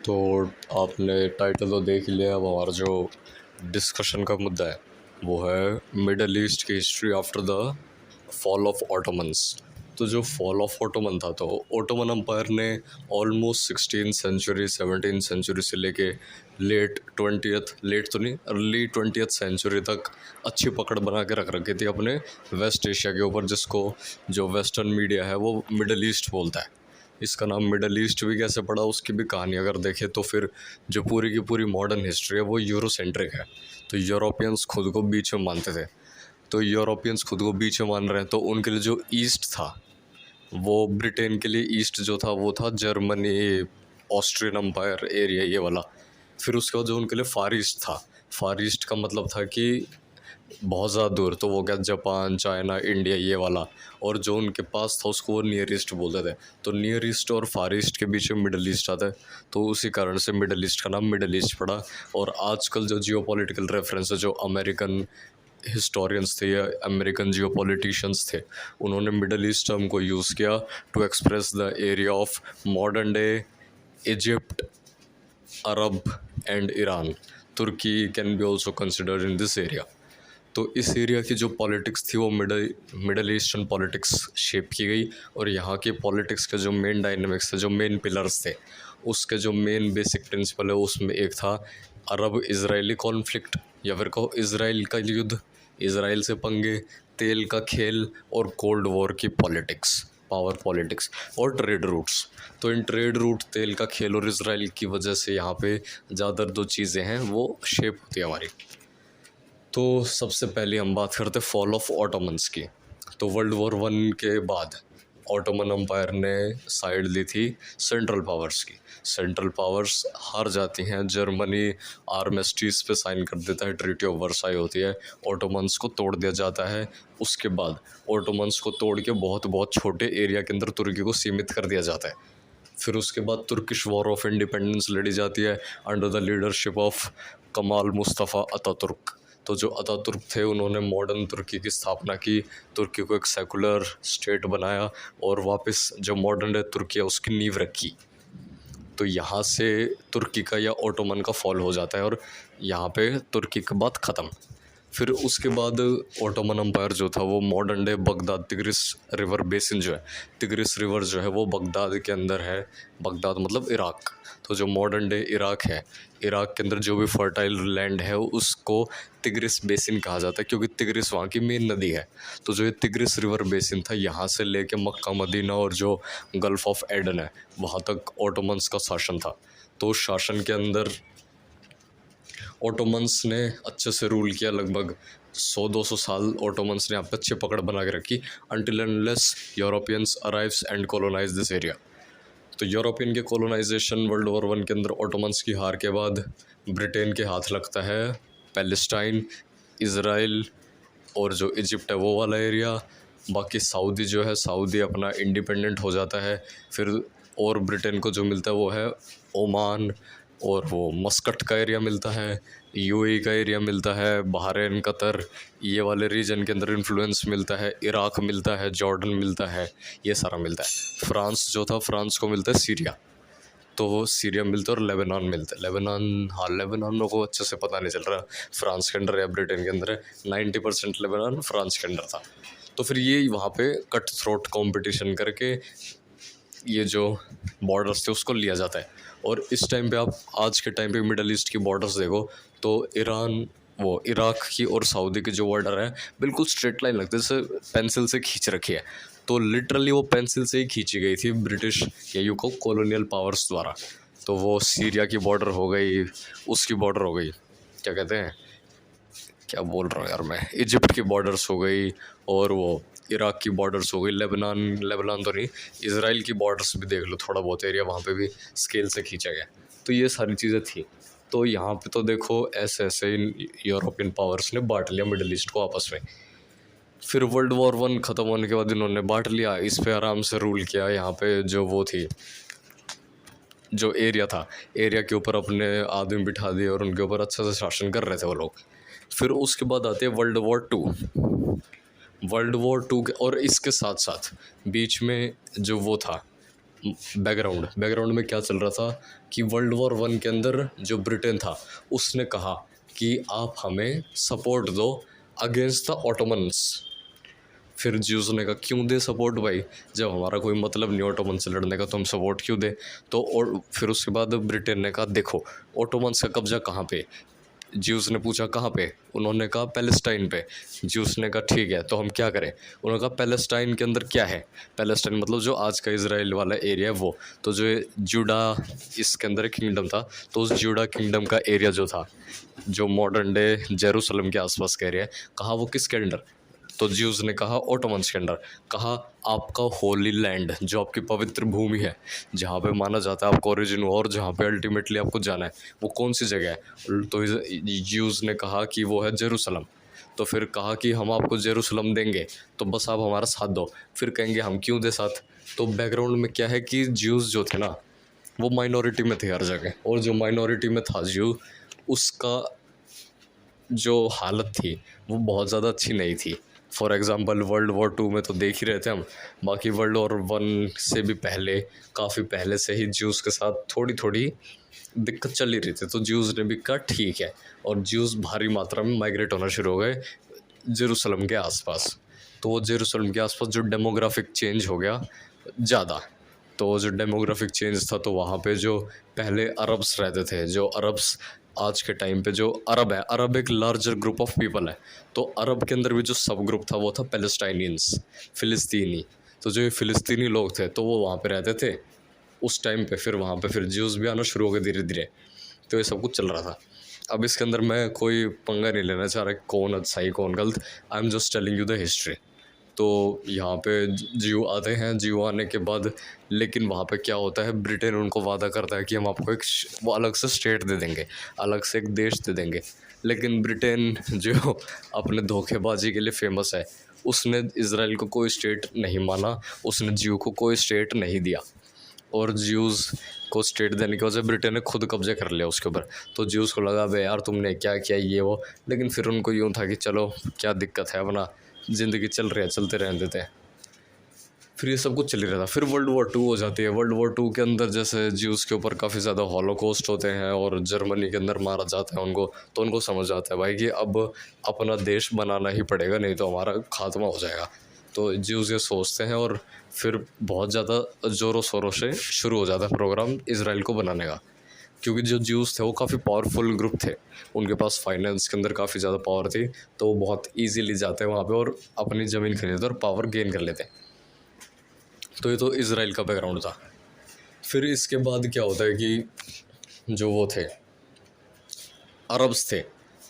तो आपने टाइटल तो देख ही लिया। अब हमारा जो डिस्कशन का मुद्दा है वो है मिडल ईस्ट की history after the fall of Ottomans. तो जो फॉल ऑफ ऑटोमन था, तो ओटोमन अम्पायर ने almost 16th century 17th century से लेके लेट तो नहीं, अर्ली 20th सेंचुरी तक अच्छी पकड़ बना के रख रखी थी अपने वेस्ट एशिया के ऊपर, जिसको जो वेस्टर्न मीडिया है वो मिडल ईस्ट बोलता है। इसका नाम मिडल ईस्ट भी कैसे पड़ा, उसकी भी कहानी अगर देखें तो फिर जो पूरी की पूरी मॉडर्न हिस्ट्री है वो यूरोसेंट्रिक है। तो यूरोपियंस खुद को बीच में मानते थे। तो यूरोपियंस खुद को बीच में मान रहे हैं, तो उनके लिए जो ईस्ट था वो ब्रिटेन के लिए ईस्ट जो था वो था जर्मनी, ऑस्ट्रियन अम्पायर एरिया ये वाला। फिर उसके बाद जो उनके लिए फार ईस्ट था, फार ईस्ट का मतलब था कि बहुत ज़्यादा दूर, तो वो क्या जापान, चाइना, इंडिया ये वाला। और जो उनके पास था उसको वो नियर ईस्ट बोलते थे। तो नियर ईस्ट और फार ईस्ट के बीच में मिडल ईस्ट आता है, तो उसी कारण से मिडल ईस्ट का नाम मिडल ईस्ट पड़ा। और आजकल जो जियो पॉलिटिकल रेफरेंस है, जो अमेरिकन हिस्टोरियंस थे या अमेरिकन जियो पॉलिटिशियंस थे, उन्होंने मिडल ईस्ट टर्म को यूज़ किया to express the area of modern day Egypt, Arab and Iran. Turkey can be also considered in this area. तो इस एरिया की जो पॉलिटिक्स थी वो मिडल ईस्टर्न पॉलिटिक्स शेप की गई। और यहाँ के पॉलिटिक्स के जो मेन डायनेमिक्स थे, जो मेन पिलर्स थे, उसके जो मेन बेसिक प्रिंसिपल है उसमें एक था अरब इजरायली कॉन्फ्लिक्ट, या फिर कहो इसराइल का युद्ध, इसराइल से पंगे, तेल का खेल और कोल्ड वॉर की पॉलिटिक्स, पावर पॉलिटिक्स और ट्रेड रूट्स। तो इन ट्रेड रूट, तेल का खेल और इसराइल की वजह से यहाँ पे ज़्यादातर जो चीज़ें हैं वो शेप होती है हमारी। तो सबसे पहले हम बात करते हैं फॉल ऑफ ऑटोमन्स की। तो वर्ल्ड वॉर वन के बाद ऑटोमन अम्पायर ने साइड ली थी सेंट्रल पावर्स की। सेंट्रल पावर्स हार जाती हैं, जर्मनी आर्मिस्टीज पे साइन कर देता है, ट्रीटी ऑफ वर्साई होती है, ऑटोमन्स को तोड़ दिया जाता है। उसके बाद ऑटोमन्स को तोड़ के बहुत बहुत छोटे एरिया के अंदर तुर्की को सीमित कर दिया जाता है। फिर उसके बाद तुर्किश वॉर ऑफ इंडिपेंडेंस लड़ी जाती है अंडर द लीडरशिप ऑफ कमाल मुस्तफ़ा अतातुर्क। तो जो अतातुर्क थे उन्होंने मॉडर्न तुर्की की स्थापना की, तुर्की को एक सेकुलर स्टेट बनाया और वापस जो मॉडर्न डे तुर्की है उसकी नींव रखी। तो यहाँ से तुर्की का या ओटोमन का फॉल हो जाता है और यहाँ पे तुर्की की बात ख़त्म। फिर उसके बाद ओटोमन अम्पायर जो था वो modern day Baghdad तिग्रिस river basin जो है, तिग्रिस रिवर जो है वो बगदाद के अंदर है। बगदाद मतलब इराक। तो जो मॉडर्न डे इराक है, इराक के अंदर जो भी फर्टाइल लैंड है उसको तिग्रिस बेसिन कहा जाता है, क्योंकि तिग्रिस वहाँ की मेन नदी है। तो जो ये तिग्रिस रिवर बेसिन था, यहाँ से लेके मक्का मदीना और जो गल्फ़ ऑफ एडन है वहाँ तक ओटोमन्स का शासन था। तो उस शासन के अंदर ओटोमन्स ने अच्छे से रूल किया, लगभग 100-200 साल ओटोमन्स ने यहाँ पे अच्छी पकड़ बना के रखी, until unless Europeans arrives and colonize this area. तो यूरोपियन के कॉलोनाइजेशन वर्ल्ड वॉर वन के अंदर ओटोमन्स की हार के बाद ब्रिटेन के हाथ लगता है पैलेस्टाइन, इसराइल और जो इजिप्ट है वो वाला एरिया। बाकी सऊदी जो है, सऊदी अपना इंडिपेंडेंट हो जाता है। फिर और ब्रिटेन को जो मिलता है वो है ओमान, और वो मस्कट का एरिया मिलता है, यूएई का एरिया मिलता है, बहरीन, कतर, ये वाले रीजन के अंदर इन्फ्लुएंस मिलता है, इराक मिलता है, जॉर्डन मिलता है, ये सारा मिलता है। फ्रांस जो था, फ्रांस को मिलता है सीरिया, तो वो सीरिया मिलता है। और लेबनान मिलता है, लेबनान, हाँ लेबनान मेरे को अच्छे से पता नहीं चल रहा फ्रांस के अंदर या ब्रिटेन के अंदर है। 90% लेबनान फ्रांस के अंदर था। तो फिर ये वहाँ पे कट थ्रोट कॉम्पिटिशन करके ये जो बॉर्डर्स थे उसको लिया जाता है। और इस टाइम पे आप आज के टाइम पे मिडल ईस्ट की बॉर्डर्स देखो तो ईरान, वो इराक की और सऊदी की जो बॉर्डर है बिल्कुल स्ट्रेट लाइन लगती है, जैसे पेंसिल से खींच रखी है। तो लिटरली वो पेंसिल से ही खींची गई थी ब्रिटिश या यूको कॉलोनियल पावर्स द्वारा। तो वो सीरिया की बॉर्डर हो गई, उसकी बॉर्डर हो गई, क्या कहते हैं, क्या बोल रहा हूँ यार मैं, इजिप्ट की बॉर्डर्स हो गई, और वो इराक की बॉर्डर्स हो गई, लेबनान, लेबनान तो नहीं, इसराइल की बॉर्डर्स भी देख लो, थोड़ा बहुत एरिया वहाँ पे भी स्केल से खींचा गया। तो ये सारी चीज़ें थी। तो यहाँ पे तो देखो ऐसे ऐसे इन यूरोपियन पावर्स ने बांट लिया मिडल ईस्ट को आपस में। फिर वर्ल्ड वॉर वन ख़त्म होने के बाद इन्होंने बांट लिया, इस पे आराम से रूल किया। यहाँ पे जो वो थी, जो एरिया था, एरिया के ऊपर अपने आदमी बिठा दिए और उनके ऊपर अच्छे से शासन कर रहे थे वो लोग। फिर उसके बाद आते हैं world war two. World war two के और इसके साथ साथ बीच में जो वो था बैकग्राउंड बैकग्राउंड में क्या चल रहा था कि वर्ल्ड वॉर वन के अंदर जो ब्रिटेन था उसने कहा कि आप हमें सपोर्ट दो अगेंस्ट द ऑटोमन्स। फिर ज्यूस ने कहा क्यों दे सपोर्ट भाई, जब हमारा कोई मतलब नहीं ऑटोमन से लड़ने का तो हम सपोर्ट क्यों दे। तो और फिर उसके बाद ब्रिटेन ने कहा देखो ऑटोमन्स का कब्जा कहाँ पे। ज्यूस ने पूछा कहाँ पे, उन्होंने कहा पैलेस्टाइन पे। ज्यूस ने कहा ठीक है तो हम क्या करें। उन्होंने कहा पैलेस्टाइन के अंदर क्या है, पैलेस्टाइन मतलब जो आज का इसराइल वाला एरिया है वो। तो जो जूडा इसके अंदर एक किंगडम था, तो उस जूडा किंगडम का एरिया जो था जो मॉडर्न डे जेरूसलम के आसपास का एरिया है, कहा वो किसके अंडर। तो ज्यूस ने कहा ऑटोमन्स के अंडर। कहा आपका होली लैंड जो आपकी पवित्र भूमि है जहाँ पे माना जाता है आपका ओरिजिन हुआ और जहाँ पे अल्टीमेटली आपको जाना है वो कौन सी जगह है। तो ज्यूस ने कहा कि वो है जेरूसलम। तो फिर कहा कि हम आपको जेरूसलम देंगे तो बस आप हमारा साथ दो। फिर कहेंगे हम क्यों दे साथ। तो बैकग्राउंड में क्या है कि ज्यूस जो थे ना वो माइनॉरिटी में थे हर जगह, और जो माइनॉरिटी में था ज्यू उसका जो हालत थी वो बहुत ज़्यादा अच्छी नहीं थी। For example world war two में तो देख ही रहे थे हम, बाकी वर्ल्ड वॉर वन से भी पहले काफ़ी पहले से ही ज्यूस के साथ थोड़ी थोड़ी दिक्कत चल ही रही थी। तो ज्यूस ने भी कहा ठीक है, और ज्यूस भारी मात्रा में माइग्रेट होना शुरू हो गए जेरूसलम के आसपास। तो वो जेरूसलम के आसपास जो डेमोग्राफिक चेंज हो गया ज़्यादा। तो जो डेमोग्राफिक चेंज था तो वहाँ पे जो पहले अरब्स रहते थे, जो अरब्स आज के टाइम पे जो अरब है, अरब एक लार्जर ग्रुप ऑफ पीपल है। तो अरब के अंदर भी जो सब ग्रुप था वो था पैलेस्टाइनियंस, फ़िलिस्तीनी। तो जो ये फ़िलिस्तीनी लोग थे तो वो वहाँ पे रहते थे उस टाइम पे। फिर वहाँ पे फिर ज्यूस भी आना शुरू हो गए धीरे धीरे। तो ये सब कुछ चल रहा था। अब इसके अंदर मैं कोई पंगा नहीं लेना चाह रहा कौन सही कौन गलत, I am just telling you the history. तो यहाँ पे जियो आते हैं, जियो आने के बाद लेकिन वहाँ पे क्या होता है, ब्रिटेन उनको वादा करता है कि हम आपको एक वो अलग से स्टेट दे देंगे, अलग से एक देश दे देंगे। लेकिन ब्रिटेन जो अपने धोखेबाजी के लिए फेमस है उसने इसराइल को कोई स्टेट नहीं माना, उसने जियो को कोई स्टेट नहीं दिया। और ज्यूज़ को स्टेट देने की वजह ब्रिटेन ने खुद कब्जे कर लिया उसके ऊपर। तो ज्यूज़ को लगा बे यार तुमने क्या किया ये वो, लेकिन फिर उनको यूँ था कि चलो क्या दिक्कत है, अपना ज़िंदगी चल रही है चलते रहने देते हैं। फिर ये सब कुछ चल ही रहा था। फिर वर्ल्ड वॉर टू हो जाती है। वर्ल्ड वॉर टू के अंदर जैसे ज्यूज़ के ऊपर काफ़ी ज़्यादा हॉलोकॉस्ट होते हैं और जर्मनी के अंदर मारा जाता है उनको। तो उनको समझ आता है भाई कि अब अपना देश बनाना ही पड़ेगा, नहीं तो हमारा खात्मा हो जाएगा। तो ज्यूज़ ये सोचते हैं और फिर बहुत ज़्यादा ज़ोरों शोरों से शुरू हो जाता है प्रोग्राम इसराइल को बनाने का। क्योंकि जो ज्यूज़ थे वो काफ़ी पावरफुल ग्रुप थे, उनके पास फाइनेंस के अंदर काफ़ी ज़्यादा पावर थी। तो वो बहुत ईजीली जाते हैं वहाँ पे और अपनी ज़मीन खरीदते और पावर गेन कर लेते हैं। तो ये तो इसराइल का बैकग्राउंड था। फिर इसके बाद क्या होता है कि जो वो थे अरब्स थे,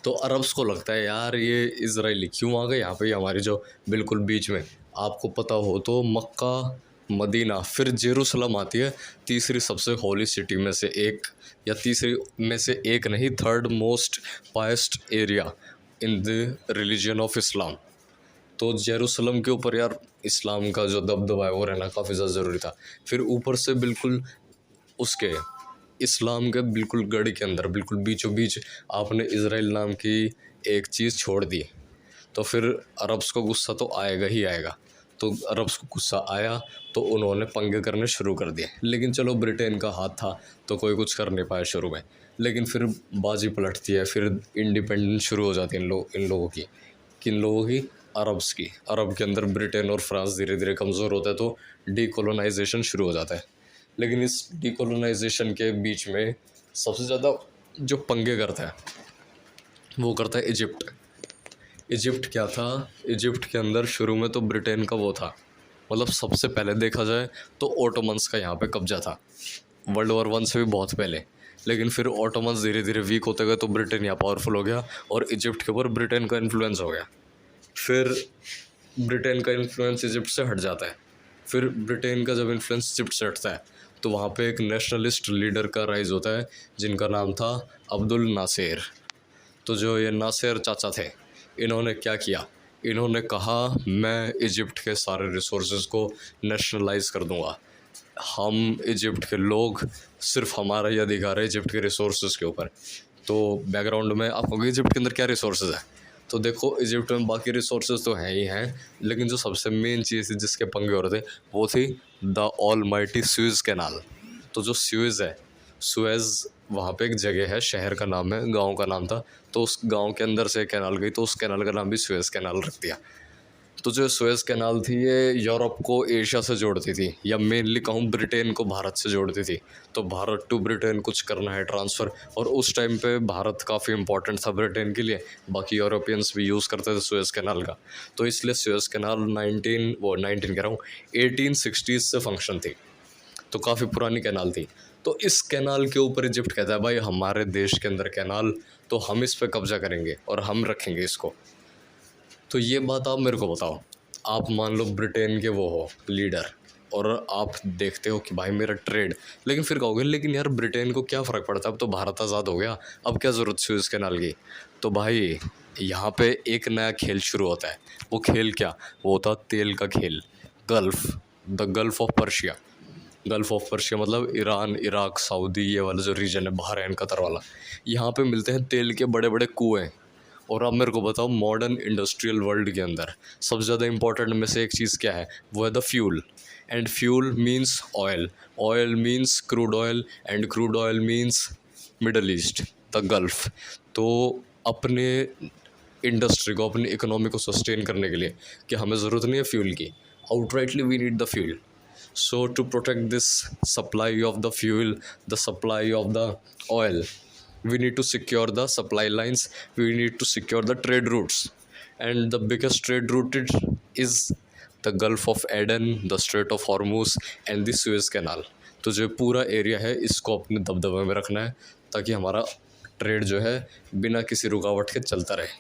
तो अरब्स को लगता है यार ये इजराइली क्यों आ गए यहाँ पे हमारी जो बिल्कुल बीच में। आपको पता हो तो मक्का, मदीना, फिर जेरूसलम आती है तीसरी सबसे होली सिटी में से एक, या तीसरी में से एक नहीं, third most pious area in the religion of Islam. तो जेरूसलम के ऊपर यार इस्लाम का जो दबदबा है वो रहना काफ़ी ज़्यादा ज़रूरी था। फिर ऊपर से बिल्कुल उसके इस्लाम के बिल्कुल गढ़ के अंदर बिल्कुल बीचों बीच आपने इज़राइल नाम की एक चीज़ छोड़ दी, तो फिर अरब्स को गुस्सा तो आएगा ही आएगा। तो अरब्स को गुस्सा आया तो उन्होंने पंगे करने शुरू कर दिए। लेकिन चलो ब्रिटेन का हाथ था तो कोई कुछ कर नहीं पाया शुरू में, लेकिन फिर बाजी पलटती है, फिर इंडिपेंडेंस शुरू हो जाती है इन लोगों की। किन लोगों की? अरब्स की। अरब के अंदर ब्रिटेन और फ्रांस धीरे धीरे कमज़ोर होता है तो डीकोलोनाइजेशन शुरू हो जाता है। लेकिन इस डीकोलोनाइजेशन के बीच में सबसे ज़्यादा जो पंगे करता है वो करता है इजिप्ट। इजिप्ट क्या था? इजिप्ट के अंदर शुरू में तो ब्रिटेन का वो था, मतलब सबसे पहले देखा जाए तो ओटोमन्स का यहाँ पे कब्जा था वर्ल्ड वॉर वन से भी बहुत पहले। लेकिन फिर ओटोमन्स धीरे धीरे वीक होते गए तो ब्रिटेन यहाँ पावरफुल हो गया और इजिप्ट के ऊपर ब्रिटेन का इन्फ्लुएंस हो गया। फिर ब्रिटेन का इन्फ्लुएंस इजिप्ट से हट जाता है। फिर ब्रिटेन का जब इन्फ्लुएंस इजिप्ट से हटता है तो वहाँ पे एक नेशनलिस्ट लीडर का राइज होता है जिनका नाम था अब्दुल नासिर। तो जो ये नासिर चाचा थे इन्होंने क्या किया, इन्होंने कहा मैं इजिप्ट के सारे रिसोर्सेज को नेशनलाइज कर दूंगा। हम इजिप्ट के लोग, सिर्फ हमारा ही अधिकार है इजिप्ट के रिसोर्सेज के ऊपर। तो बैकग्राउंड में आपको इजिप्ट के अंदर क्या रिसोर्सेज है, तो देखो इजिप्ट में बाकी रिसोर्सेज तो हैं ही हैं, लेकिन जो सबसे मेन चीज़ थी जिसके पंगे हो रहे थे वो थी द ऑल माइटी स्यूज़ कैनाल। तो जो स्यूज़ है, सुएज़ वहाँ पे एक जगह है, शहर का नाम है, गांव का नाम था, तो उस गांव के अंदर से कैनाल गई, तो उस कैनाल का नाम भी सुएज़ कैनाल रख दिया। तो जो सुएज़ कैनाल थी ये यूरोप को एशिया से जोड़ती थी, या मेनली कहूँ ब्रिटेन को भारत से जोड़ती थी। तो भारत टू ब्रिटेन कुछ करना है ट्रांसफ़र, और उस टाइम पे भारत काफ़ी इंपॉर्टेंट था ब्रिटेन के लिए, बाकी यूरोपियंस भी यूज़ करते थे सुएज़ कैनाल का। तो इसलिए सुएज़ कैनाल 19 कह रहा हूँ 1860s से फंक्शन थी, तो काफ़ी पुरानी कैनाल थी। तो इस कैनाल के ऊपर इजिप्ट कहता है भाई हमारे देश के अंदर कैनाल, तो हम इस पर कब्जा करेंगे और हम रखेंगे इसको। तो ये बात आप मेरे को बताओ, आप मान लो ब्रिटेन के वो हो लीडर, और आप देखते हो कि भाई मेरा ट्रेड, लेकिन फिर कहोगे लेकिन यार ब्रिटेन को क्या फ़र्क पड़ता है, अब तो भारत आज़ाद हो गया, अब क्या ज़रूरत सुएज़ कैनाल की। तो भाई यहाँ पे एक नया खेल शुरू होता है। वो खेल क्या, वो होता तेल का खेल, gulf, the gulf of Persia. Gulf of Persia मतलब ईरान, इराक, सऊदी, ये वाला जो रीजन है, बहरैन, कतर वाला, यहाँ पे मिलते हैं तेल के बड़े बड़े कुएँ। और आप मेरे को बताओ मॉडर्न इंडस्ट्रियल वर्ल्ड के अंदर सबसे ज़्यादा इंपॉर्टेंट में से एक चीज़ क्या है, वो है the fuel. And fuel means oil, oil means crude oil, and crude oil means middle east, the gulf. तो अपने इंडस्ट्री को, अपनी इकोनॉमी को सस्टेन करने के लिए कि हमें ज़रूरत नहीं है फ्यूल की, outrightly we need the fuel. So to protect this supply of the fuel, the supply of the oil, we need to secure the supply lines, we need to secure the trade routes, and the biggest trade route is the Gulf of Aden, the Strait of Hormuz, and the Suez Canal। तो जो पूरा area है इसको अपने दबदबे में रखना है, ताकि हमारा ट्रेड जो है बिना किसी रुकावट के चलता रहे,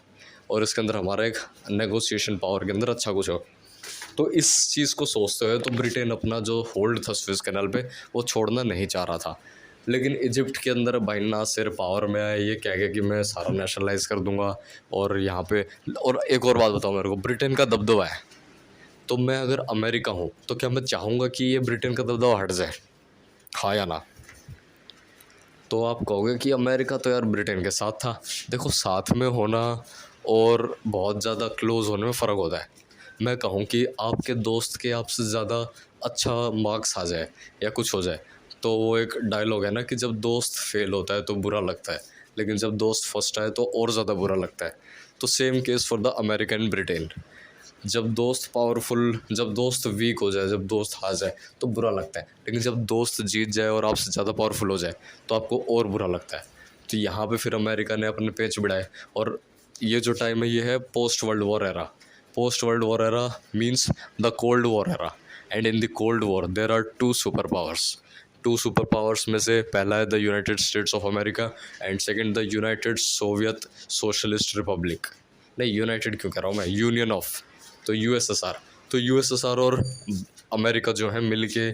और इसके अंदर हमारा एक नेगोशिएशन पावर के अंदर अच्छा कुछ हो। तो इस चीज़ को सोचते हुए तो ब्रिटेन अपना जो होल्ड था स्विस कैनाल पे वो छोड़ना नहीं चाह रहा था। लेकिन इजिप्ट के अंदर भाई नासिर पावर में आया, ये कह गया कि मैं सारा नेशनलाइज कर दूंगा, और यहाँ पे, और एक और बात बताओ मेरे को, ब्रिटेन का दबदबा है, तो मैं अगर अमेरिका हूँ तो क्या मैं चाहूँगा कि ये ब्रिटेन का दबदबा हट जाए, हाँ या ना। तो आप कहोगे कि अमेरिका तो यार ब्रिटेन के साथ था। देखो साथ में होना और बहुत ज़्यादा क्लोज होने में फ़र्क होता है। मैं कहूँ कि आपके दोस्त के आपसे ज़्यादा अच्छा मार्क्स आ जाए या कुछ हो जाए, तो वो एक डायलॉग है ना कि जब दोस्त फेल होता है तो बुरा लगता है, लेकिन जब दोस्त फर्स्ट आए तो और ज़्यादा बुरा लगता है। तो same case for the American Britain, जब दोस्त पावरफुल, जब दोस्त वीक हो जाए, जब दोस्त हार जाए तो बुरा लगता है, लेकिन जब दोस्त जीत जाए और आपसे ज़्यादा पावरफुल हो जाए तो आपको और बुरा लगता है। तो यहाँ पे फिर अमेरिका ने अपने पेच बढ़ाए, और ये जो टाइम है ये है post world war era. Post world war era means the cold war era, and in the cold war there are two super powers. Two super powers में से पहला है the United States of America, and second the United Soviet Socialist Republic. नहीं, United क्यों कह रहा हूँ मैं, यूनियन ऑफ, तो यूएसएसआर। तो यूएसएसआर और अमेरिका जो है मिल के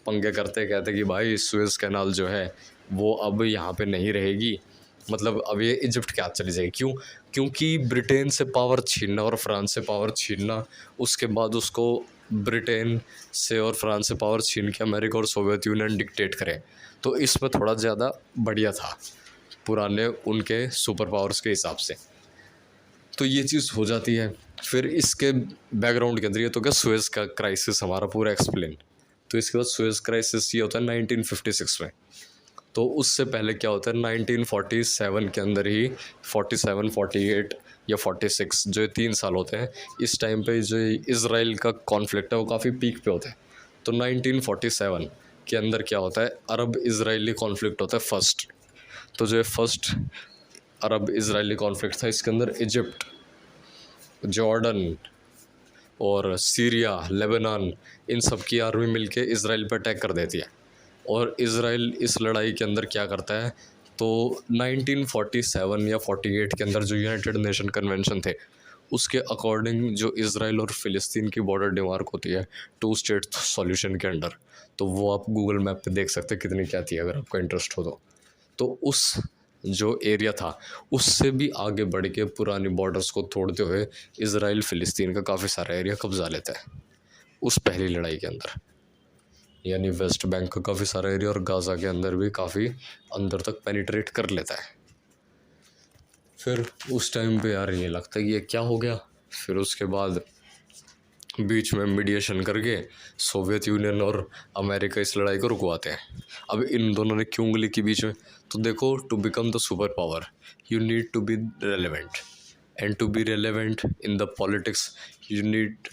पंगे करते, कहते कि भाई सुएज़ कैनाल जो है वो अब यहाँ पे नहीं रहेगी, मतलब अब ये इजिप्ट के हाथ चली जाएगी। क्यों? क्योंकि ब्रिटेन से पावर छीनना और फ्रांस से पावर छीनना, उसके बाद उसको ब्रिटेन से और फ्रांस से पावर छीन के अमेरिका और सोवियत यूनियन डिक्टेट करें, तो इसमें थोड़ा ज़्यादा बढ़िया था पुराने उनके सुपर पावर्स के हिसाब से। तो ये चीज़ हो जाती है। फिर इसके बैकग्राउंड के अंदर ये तो क्या, सुएज़ का क्राइसिस हमारा पूरा एक्सप्लेन। तो इसके बाद सुएज़ क्राइसिस ये होता है 1956 में। तो उससे पहले क्या होता है 1947 के अंदर ही, 47, 48 या 46, जो 3 साल होते हैं, इस टाइम पे जो इसराइल का कॉन्फ्लिक्ट है वो काफ़ी पीक पे होता है। तो 1947 के अंदर क्या होता है, अरब इजराइली कॉन्फ्लिक्ट होता है फर्स्ट। तो जो फर्स्ट अरब इजराइली कॉन्फ्लिक्ट था, इसके अंदर इजिप्ट, जॉर्डन और सीरिया, लेबनान, इन सब की आर्मी मिलके इसराइल पर अटैक कर देती है। और इसराइल इस लड़ाई के अंदर क्या करता है, तो 1947 या 48 के अंदर जो यूनाइटेड नेशन कन्वेंशन थे उसके अकॉर्डिंग जो इसराइल और फ़िलिस्तीन की बॉर्डर डिमार्क होती है 2 स्टेट सॉल्यूशन के अंडर, तो वो आप गूगल मैप पे देख सकते हैं कितनी क्या थी, अगर आपका इंटरेस्ट हो तो उस जो एरिया था उससे भी आगे बढ़ के पुरानी बॉर्डर्स को तोड़ते हुए इसराइल फ़िलिस्तीन का काफ़ी सारा एरिया कब्जा लेता है उस पहली लड़ाई के अंदर, यानी वेस्ट बैंक का काफ़ी सारा एरिया और गाज़ा के अंदर भी काफ़ी अंदर तक पेनिट्रेट कर लेता है। फिर उस टाइम पे यार ये लगता है कि ये क्या हो गया। फिर उसके बाद बीच में मीडिएशन करके सोवियत यूनियन और अमेरिका इस लड़ाई को रुकवाते हैं। अब इन दोनों ने क्यों उंगली की बीच में, तो देखो, to become the super power you need to be relevant, and to be relevant in the politics you need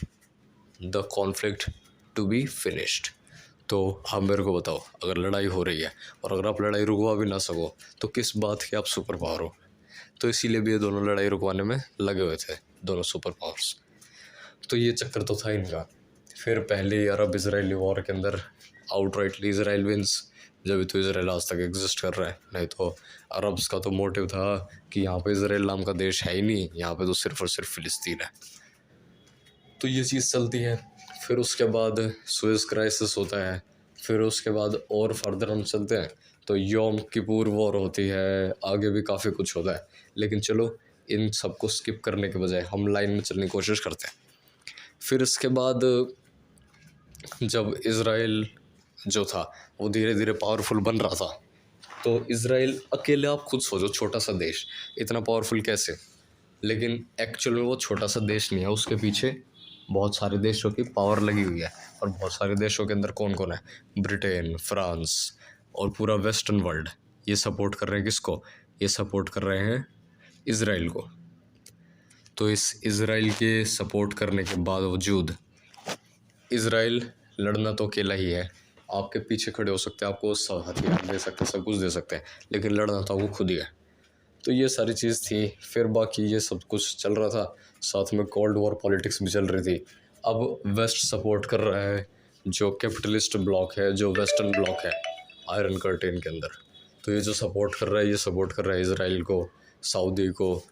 the conflict to be finished. तो आप मेरे को बताओ, अगर लड़ाई हो रही है और अगर आप लड़ाई रुकवा भी ना सको तो किस बात के आप सुपर पावर हो। तो इसीलिए भी ये दोनों लड़ाई रुकवाने में लगे हुए थे, दोनों सुपर पावर्स। तो ये चक्कर तो था इनका। फिर पहले अरब इजराइली वॉर के अंदर आउटराइटली इजराइल विंस, जब तो इजराइल आज तक एग्जिस्ट कर रहा है। नहीं तो अरब्स का तो मोटिव था कि यहाँ पे इजराइल नाम का देश है ही नहीं, यहाँ पे तो सिर्फ और सिर्फ फिलिस्तीन है। तो ये चीज़ चलती है। फिर उसके बाद सुएज क्राइसिस होता है। फिर उसके बाद और फर्दर हम चलते हैं तो योम किपुर वॉर होती है, आगे भी काफ़ी कुछ होता है। लेकिन चलो, इन सबको स्किप करने के बजाय हम लाइन में चलने की कोशिश करते हैं। फिर इसके बाद जब इज़राइल जो था वो धीरे धीरे पावरफुल बन रहा था, तो इज़राइल अकेले, आप खुद सोचो, छोटा सा देश इतना पावरफुल कैसे। लेकिन एक्चुअल में वो छोटा सा देश नहीं है, उसके पीछे बहुत सारे देशों की पावर लगी हुई है। और बहुत सारे देशों के अंदर कौन कौन है, ब्रिटेन, फ्रांस और पूरा वेस्टर्न वर्ल्ड, ये सपोर्ट कर रहे हैं किसको, ये सपोर्ट कर रहे हैं इज़राइल को। तो इस इज़राइल के सपोर्ट करने के बावजूद इज़राइल लड़ना तो अकेला ही है। आपके पीछे खड़े हो सकते हैं, आपको सब हथियार दे सकते हैं, सब कुछ दे सकते हैं, लेकिन लड़ना तो वो खुद ही है। तो ये सारी चीज़ थी। फिर बाकी ये सब कुछ चल रहा था, साथ में कोल्ड वॉर पॉलिटिक्स भी चल रही थी। अब वेस्ट सपोर्ट कर रहा है जो कैपिटलिस्ट ब्लॉक है, जो वेस्टर्न ब्लॉक है आयरन कर्टेन के अंदर। तो ये जो सपोर्ट कर रहा है, ये सपोर्ट कर रहा है इज़राइल को, सऊदी को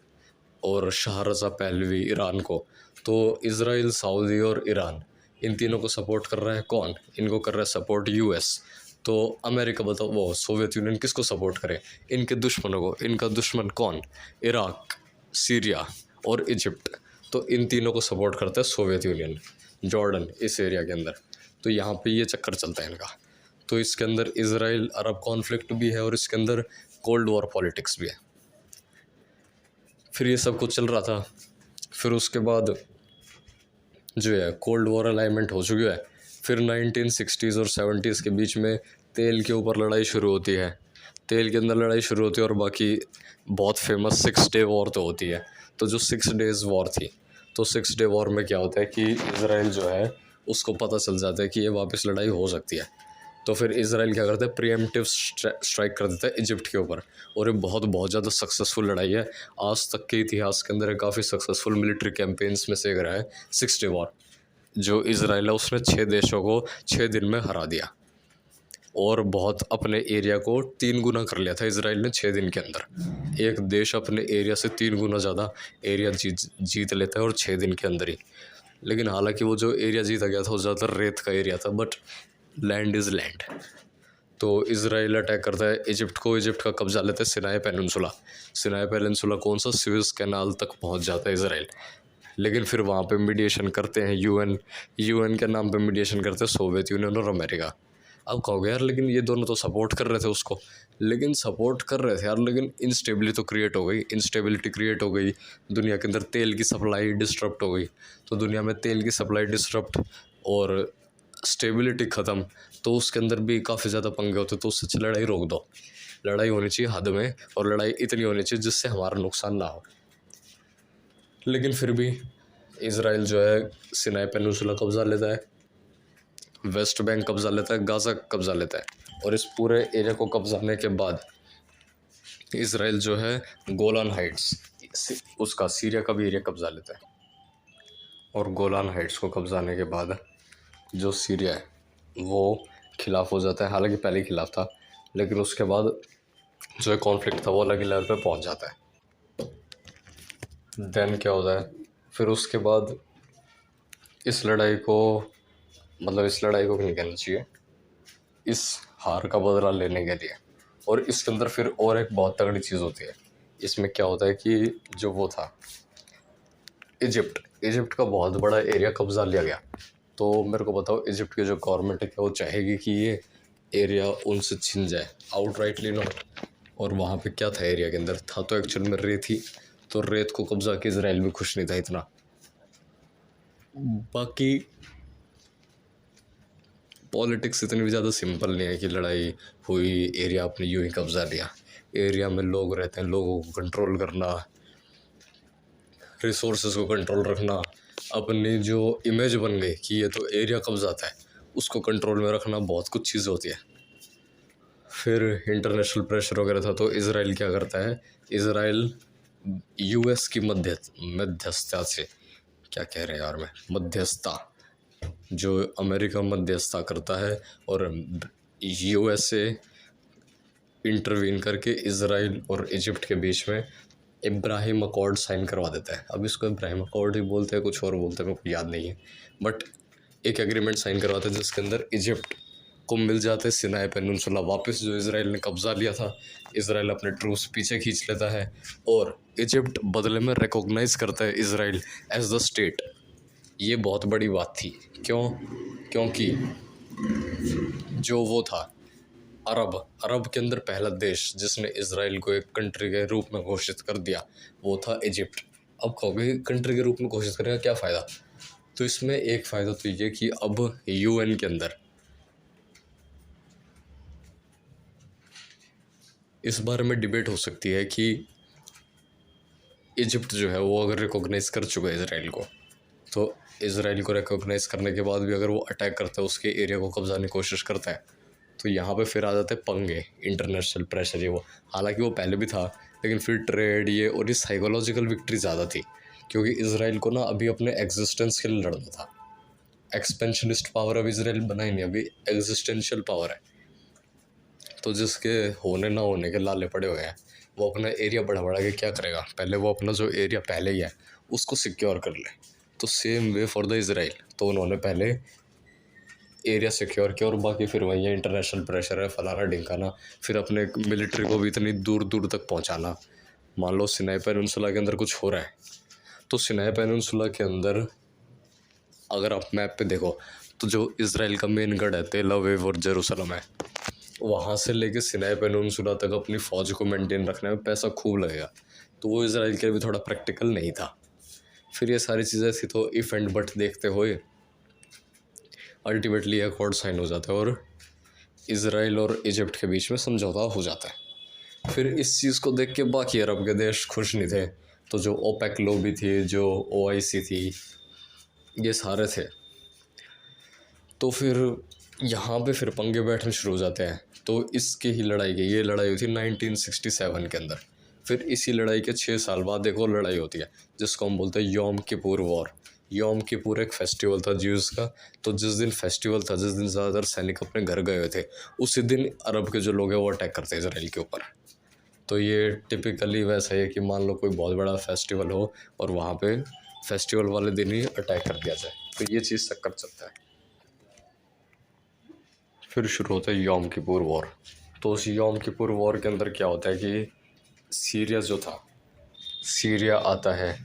और शाह रज़ा पहलवी ईरान को। तो इज़राइल, सऊदी और ईरान, इन तीनों को सपोर्ट कर रहा है कौन, इनको कर रहा है सपोर्ट यूएस। तो अमेरिका, बताओ, वो सोवियत यूनियन किसको सपोर्ट करे, इनके दुश्मनों को। इनका दुश्मन कौन, इराक, सीरिया और इजिप्ट। तो इन तीनों को सपोर्ट करता है सोवियत यूनियन, जॉर्डन, इस एरिया के अंदर। तो यहाँ पे ये चक्कर चलता है इनका। तो इसके अंदर इज़राइल अरब कॉन्फ्लिक्ट भी है और इसके अंदर कोल्ड वॉर पॉलिटिक्स भी है। फिर ये सब कुछ चल रहा था। फिर उसके बाद जो है कोल्ड वॉर अलाइनमेंट हो चुकी है। फिर 1960s और 70s के बीच में तेल के ऊपर लड़ाई शुरू होती है, तेल के अंदर लड़ाई शुरू होती है। और बाकी बहुत फेमस 6 डे वॉर तो होती है। तो जो 6 डेज़ वॉर थी, तो 6 डे वॉर में क्या होता है कि इज़राइल जो है उसको पता चल जाता है कि ये वापस लड़ाई हो सकती है। तो फिर इज़राइल क्या करता है, प्रीएम्प्टिव स्ट्राइक कर देता है इजिप्ट के ऊपर। और ये बहुत ज़्यादा सक्सेसफुल लड़ाई है। आज तक के इतिहास के अंदर काफ़ी सक्सेसफुल मिलिट्री कैंपेन्स में से एक रहा है 6 डे वॉर। जो इज़राइल है उसने 6 देशों को 6 दिन में हरा दिया और बहुत अपने एरिया को 3 गुना कर लिया था इज़राइल ने 6 दिन के अंदर। एक देश अपने एरिया से 3 गुना ज़्यादा एरिया जीत लेता है और 6 दिन के अंदर ही। लेकिन हालांकि वो जो एरिया जीता गया था वो ज़्यादातर रेत का एरिया था, बट लैंड इज़ लैंड। तो इज़राइल अटैक करता है इजिप्ट को, इजिप्ट का कब्जा लेता है सिनाई पेनिनसुला। सिनाई पेनिनसुला कौन सा, स्वेज़ कैनाल तक पहुंच जाता है इज़राइल। लेकिन फिर वहाँ पे मीडिएशन करते हैं यूएन के नाम पे मीडिएशन करते हैं सोवियत यूनियन और अमेरिका। अब कहोगे यार, लेकिन ये दोनों तो सपोर्ट कर रहे थे उसको। लेकिन सपोर्ट कर रहे थे यार, लेकिन इंस्टेबिलिटी क्रिएट हो गई दुनिया के अंदर। तेल की सप्लाई डिस्टरप्ट हो गई। तो दुनिया में तेल की सप्लाई डिस्टरप्ट और स्टेबिलिटी ख़त्म, तो उसके अंदर भी काफ़ी ज़्यादा पंगे होते। तो उससे अच्छी लड़ाई रोक दो। लड़ाई होनी चाहिए हद में, और लड़ाई इतनी होनी चाहिए जिससे हमारा नुकसान ना हो। लेकिन फिर भी इज़राइल जो है सिनाई पेनिनसुला कब्जा लेता है, वेस्ट बैंक कब्जा लेता है, गाज़ा कब्जा लेता है। और इस पूरे एरिया को कब्जाने के बाद इज़राइल जो है गोलान हाइट्स, उसका सीरिया का भी एरिया कब्जा लेता है। और गोलान हाइट्स को कब्जाने के बाद जो सीरिया है वो खिलाफ हो जाता है। हालांकि पहले ही खिलाफ था, लेकिन उसके बाद जो है कॉन्फ्लिक्ट था वो अलग लेवल पे पहुंच जाता है। देन क्या होता है, फिर उसके बाद इस लड़ाई को नहीं कहना चाहिए, इस हार का बदला लेने के लिए। और इसके अंदर फिर और एक बहुत तगड़ी चीज़ होती है। इसमें क्या होता है कि जो वो था इजिप्ट का बहुत बड़ा एरिया कब्जा लिया गया। तो मेरे को बताओ, इजिप्ट की जो गवर्नमेंट है क्या वो चाहेगी कि ये एरिया उनसे छिन जाए? Outrightly not. और वहाँ पे क्या था एरिया के अंदर, था तो एक्चुअल में रेत ही। तो रेत को कब्जा के इसराइल भी खुश नहीं था इतना। बाकी पॉलिटिक्स इतनी भी ज़्यादा सिंपल नहीं है कि लड़ाई हुई, एरिया आपने यूं ही कब्जा लिया। एरिया में लोग रहते हैं, लोगों को कंट्रोल करना, रिसोर्सेज को कंट्रोल रखना, अपनी जो इमेज बन गई कि ये तो एरिया कब्जाता है, उसको कंट्रोल में रखना, बहुत कुछ चीज़ होती है। फिर इंटरनेशनल प्रेशर वगैरह था, तो इसराइल क्या करता है, इसराइल यूएस की मध्यस्थता से, क्या कह रहे हैं यार मैं, मध्यस्थता, जो अमेरिका मध्यस्थता करता है और यूएस से इंटरवीन करके इसराइल और इजिप्ट के बीच में इब्राहिम अकॉर्ड साइन करवा देता है। अब इसको इब्राहिम अकॉर्ड ही बोलते हैं, कुछ और बोलते हैं, मेरे को याद नहीं है, बट एक एग्रीमेंट साइन करवाता है जिसके अंदर इजिप्ट को मिल जाते हैं सिनाई पेनिनसुला वापस, जो इसराइल ने कब्जा लिया था। इसराइल अपने ट्रूप्स पीछे खींच लेता है और इजिप्ट बदले में रिकॉग्नाइज करता है इसराइल एज द स्टेट। ये बहुत बड़ी बात थी। क्योंकि जो वो था अरब के अंदर पहला देश जिसने इसराइल को एक कंट्री के रूप में घोषित कर दिया, वो था इजिप्ट। अब कहोगे कंट्री के रूप में घोषित करने का क्या फ़ायदा, तो इसमें एक फ़ायदा तो ये कि अब यूएन के अंदर इस बारे में डिबेट हो सकती है कि इजिप्ट जो है वो अगर रिकॉग्नाइज कर चुका है इसराइल को, तो इसराइल को रिकॉग्नाइज करने के बाद भी अगर वो अटैक करता है, उसके एरिया को कब्जाने की कोशिश करता है, तो यहाँ पे फिर आ जाते हैं पंगे, इंटरनेशनल प्रेशर। ये वो हालांकि वो पहले भी था, लेकिन फिर ट्रेड ये और ये साइकोलॉजिकल विक्ट्री ज़्यादा थी, क्योंकि इसराइल को ना अभी अपने एग्जिस्टेंस के लिए लड़ना था। एक्सपेंशनिस्ट पावर अब इसराइल बना ही नहीं, अभी एग्जिस्टेंशियल पावर है। तो जिसके होने ना होने के लाले पड़े हुए हैं, वो अपना एरिया बढ़ा के क्या करेगा, पहले वो अपना जो एरिया पहले ही है उसको सिक्योर कर ले। तो same way for the Israel, तो उन्होंने पहले एरिया सिक्योर किया और बाकी फिर वही है, इंटरनेशनल प्रेशर है, फलाना ढिंकाना, फिर अपने मिलिट्री को भी इतनी दूर दूर तक पहुंचाना। मान लो सिनाई पेनिनसुला के अंदर कुछ हो रहा है, तो सिनाई पेनिनसुला के अंदर अगर आप मैप पे देखो तो जो इसराइल का मेन गढ़ है तेल अवीव और जेरूसलम है, वहाँ से लेके सिनाई पेनिनसुला तक अपनी फ़ौज को मेंटेन रखने में पैसा खूब लगेगा, तो वो इसराइल के लिए भी थोड़ा प्रैक्टिकल नहीं था। फिर ये सारी चीज़ें थी, तो इफ़ एंड बट देखते हुए अल्टीमेटली अकॉर्ड साइन हो जाता है और इसराइल और इजिप्ट के बीच में समझौता हो जाता है। फिर इस चीज़ को देख के बाकी अरब के देश खुश नहीं थे, तो जो ओपेक लॉबी थी, जो ओआईसी थी, ये सारे थे। तो फिर यहाँ पे फिर पंगे बैठने शुरू हो जाते हैं। तो इसकी ही लड़ाई की, ये लड़ाई हुई थी 1967 के अंदर। फिर इसी लड़ाई के 6 साल बाद एक और लड़ाई होती है जिसको हम बोलते हैं योम किपुर वॉर। योम किपुर एक फेस्टिवल था ज्यूज़ का, तो जिस दिन फेस्टिवल था, जिस दिन ज़्यादातर सैनिक अपने घर गए हुए थे, उसी दिन अरब के जो लोग हैं वो अटैक करते हैं इसराइल के ऊपर। तो ये टिपिकली वैसा है कि मान लो कोई बहुत बड़ा फेस्टिवल हो और वहाँ पे फेस्टिवल वाले दिन ही अटैक कर दिया जाए, तो ये चीज़ चक्कर चलता है। फिर शुरू होता है योम किपुर वॉर। तो उस योम किपुर वॉर के अंदर क्या होता है कि सीरिया जो था, सीरिया आता है,